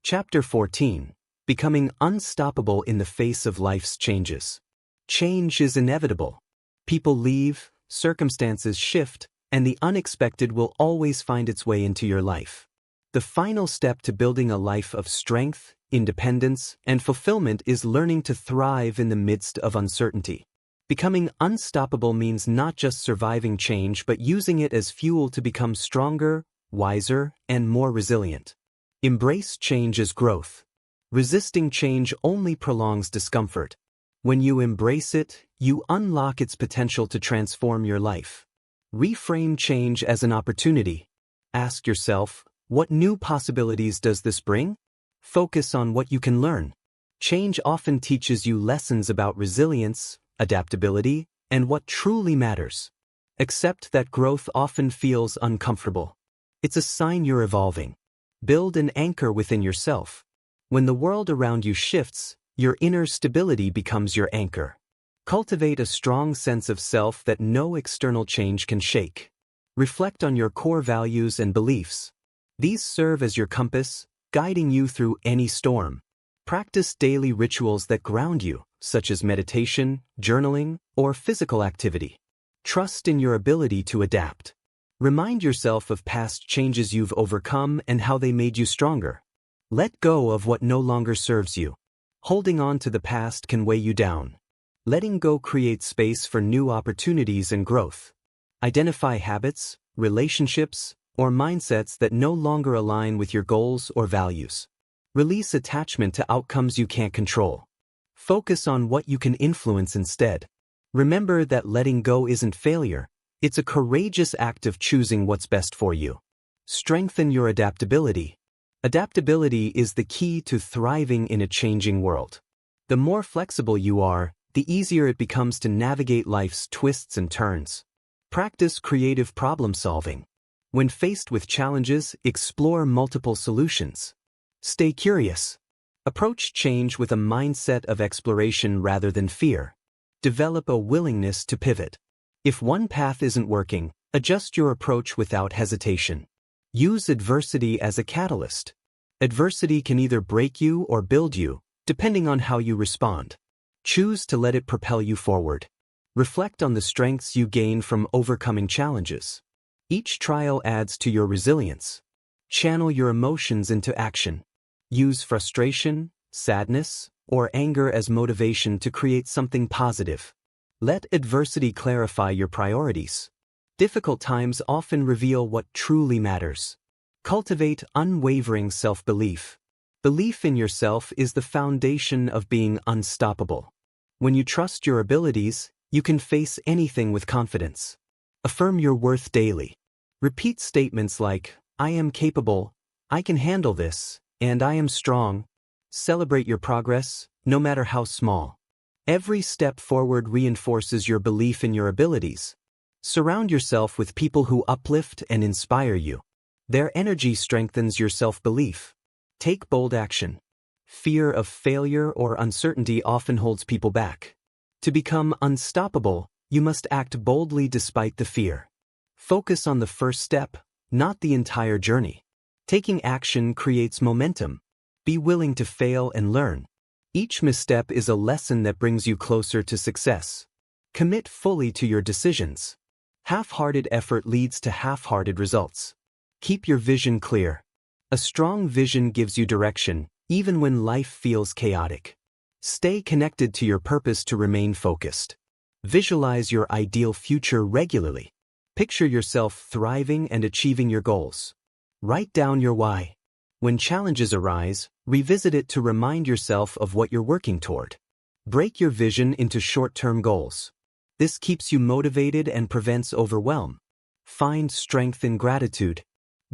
Chapter 14. Becoming unstoppable in the face of life's changes. Change is inevitable. People leave, circumstances shift, and the unexpected will always find its way into your life. The final step to building a life of strength, independence, and fulfillment is learning to thrive in the midst of uncertainty. Becoming unstoppable means not just surviving change but using it as fuel to become stronger, wiser, and more resilient. Embrace change as growth. Resisting change only prolongs discomfort. When you embrace it, you unlock its potential to transform your life. Reframe change as an opportunity. Ask yourself, what new possibilities does this bring? Focus on what you can learn. Change often teaches you lessons about resilience, adaptability, and what truly matters. Accept that growth often feels uncomfortable. It's a sign you're evolving. Build an anchor within yourself. When the world around you shifts, your inner stability becomes your anchor. Cultivate a strong sense of self that no external change can shake. Reflect on your core values and beliefs. These serve as your compass, guiding you through any storm. Practice daily rituals that ground you, such as meditation, journaling, or physical activity. Trust in your ability to adapt. Remind yourself of past changes you've overcome and how they made you stronger. Let go of what no longer serves you. Holding on to the past can weigh you down. Letting go creates space for new opportunities and growth. Identify habits, relationships, or mindsets that no longer align with your goals or values. Release attachment to outcomes you can't control. Focus on what you can influence instead. Remember that letting go isn't failure, it's a courageous act of choosing what's best for you. Strengthen your adaptability. Adaptability is the key to thriving in a changing world. The more flexible you are, the easier it becomes to navigate life's twists and turns. Practice creative problem solving. When faced with challenges, explore multiple solutions. Stay curious. Approach change with a mindset of exploration rather than fear. Develop a willingness to pivot. If one path isn't working, adjust your approach without hesitation. Use adversity as a catalyst. Adversity can either break you or build you, depending on how you respond. Choose to let it propel you forward. Reflect on the strengths you gain from overcoming challenges. Each trial adds to your resilience. Channel your emotions into action. Use frustration, sadness, or anger as motivation to create something positive. Let adversity clarify your priorities. Difficult times often reveal what truly matters. Cultivate unwavering self-belief. Belief in yourself is the foundation of being unstoppable. When you trust your abilities, you can face anything with confidence. Affirm your worth daily. Repeat statements like, I am capable, I can handle this, and I am strong. Celebrate your progress, no matter how small. Every step forward reinforces your belief in your abilities. Surround yourself with people who uplift and inspire you. Their energy strengthens your self-belief. Take bold action. Fear of failure or uncertainty often holds people back. To become unstoppable, you must act boldly despite the fear. Focus on the first step, not the entire journey. Taking action creates momentum. Be willing to fail and learn. Each misstep is a lesson that brings you closer to success. Commit fully to your decisions. Half-hearted effort leads to half-hearted results. Keep your vision clear. A strong vision gives you direction, even when life feels chaotic. Stay connected to your purpose to remain focused. Visualize your ideal future regularly. Picture yourself thriving and achieving your goals. Write down your why. When challenges arise, revisit it to remind yourself of what you're working toward. Break your vision into short-term goals. This keeps you motivated and prevents overwhelm. Find strength in gratitude.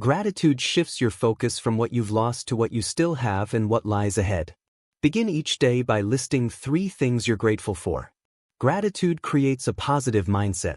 Gratitude shifts your focus from what you've lost to what you still have and what lies ahead. Begin each day by listing 3 things you're grateful for. Gratitude creates a positive mindset.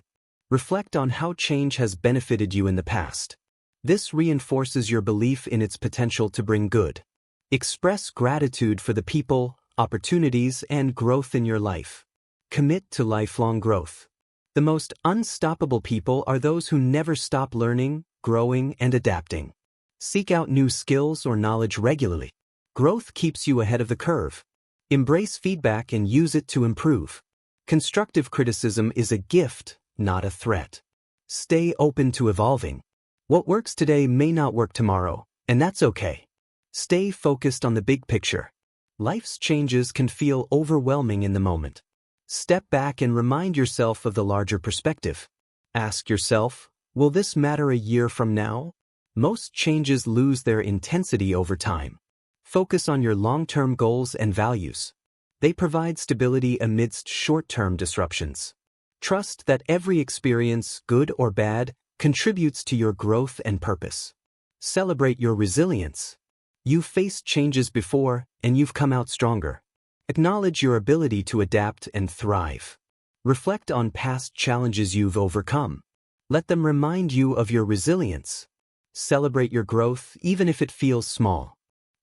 Reflect on how change has benefited you in the past. This reinforces your belief in its potential to bring good. Express gratitude for the people, opportunities, and growth in your life. Commit to lifelong growth. The most unstoppable people are those who never stop learning, growing, and adapting. Seek out new skills or knowledge regularly. Growth keeps you ahead of the curve. Embrace feedback and use it to improve. Constructive criticism is a gift, not a threat. Stay open to evolving. What works today may not work tomorrow, and that's okay. Stay focused on the big picture. Life's changes can feel overwhelming in the moment. Step back and remind yourself of the larger perspective. Ask yourself, will this matter a year from now? Most changes lose their intensity over time. Focus on your long-term goals and values. They provide stability amidst short-term disruptions. Trust that every experience, good or bad, contributes to your growth and purpose. Celebrate your resilience. You've faced changes before, and you've come out stronger. Acknowledge your ability to adapt and thrive. Reflect on past challenges you've overcome. Let them remind you of your resilience. Celebrate your growth even if it feels small.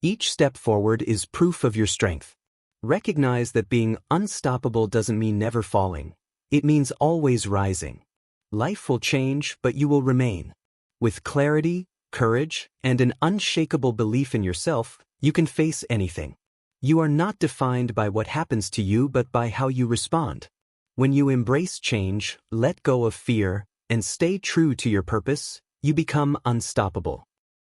Each step forward is proof of your strength. Recognize that being unstoppable doesn't mean never falling. It means always rising. Life will change, but you will remain. With clarity, courage, and an unshakable belief in yourself, you can face anything. You are not defined by what happens to you but by how you respond. When you embrace change, let go of fear, and stay true to your purpose, you become unstoppable.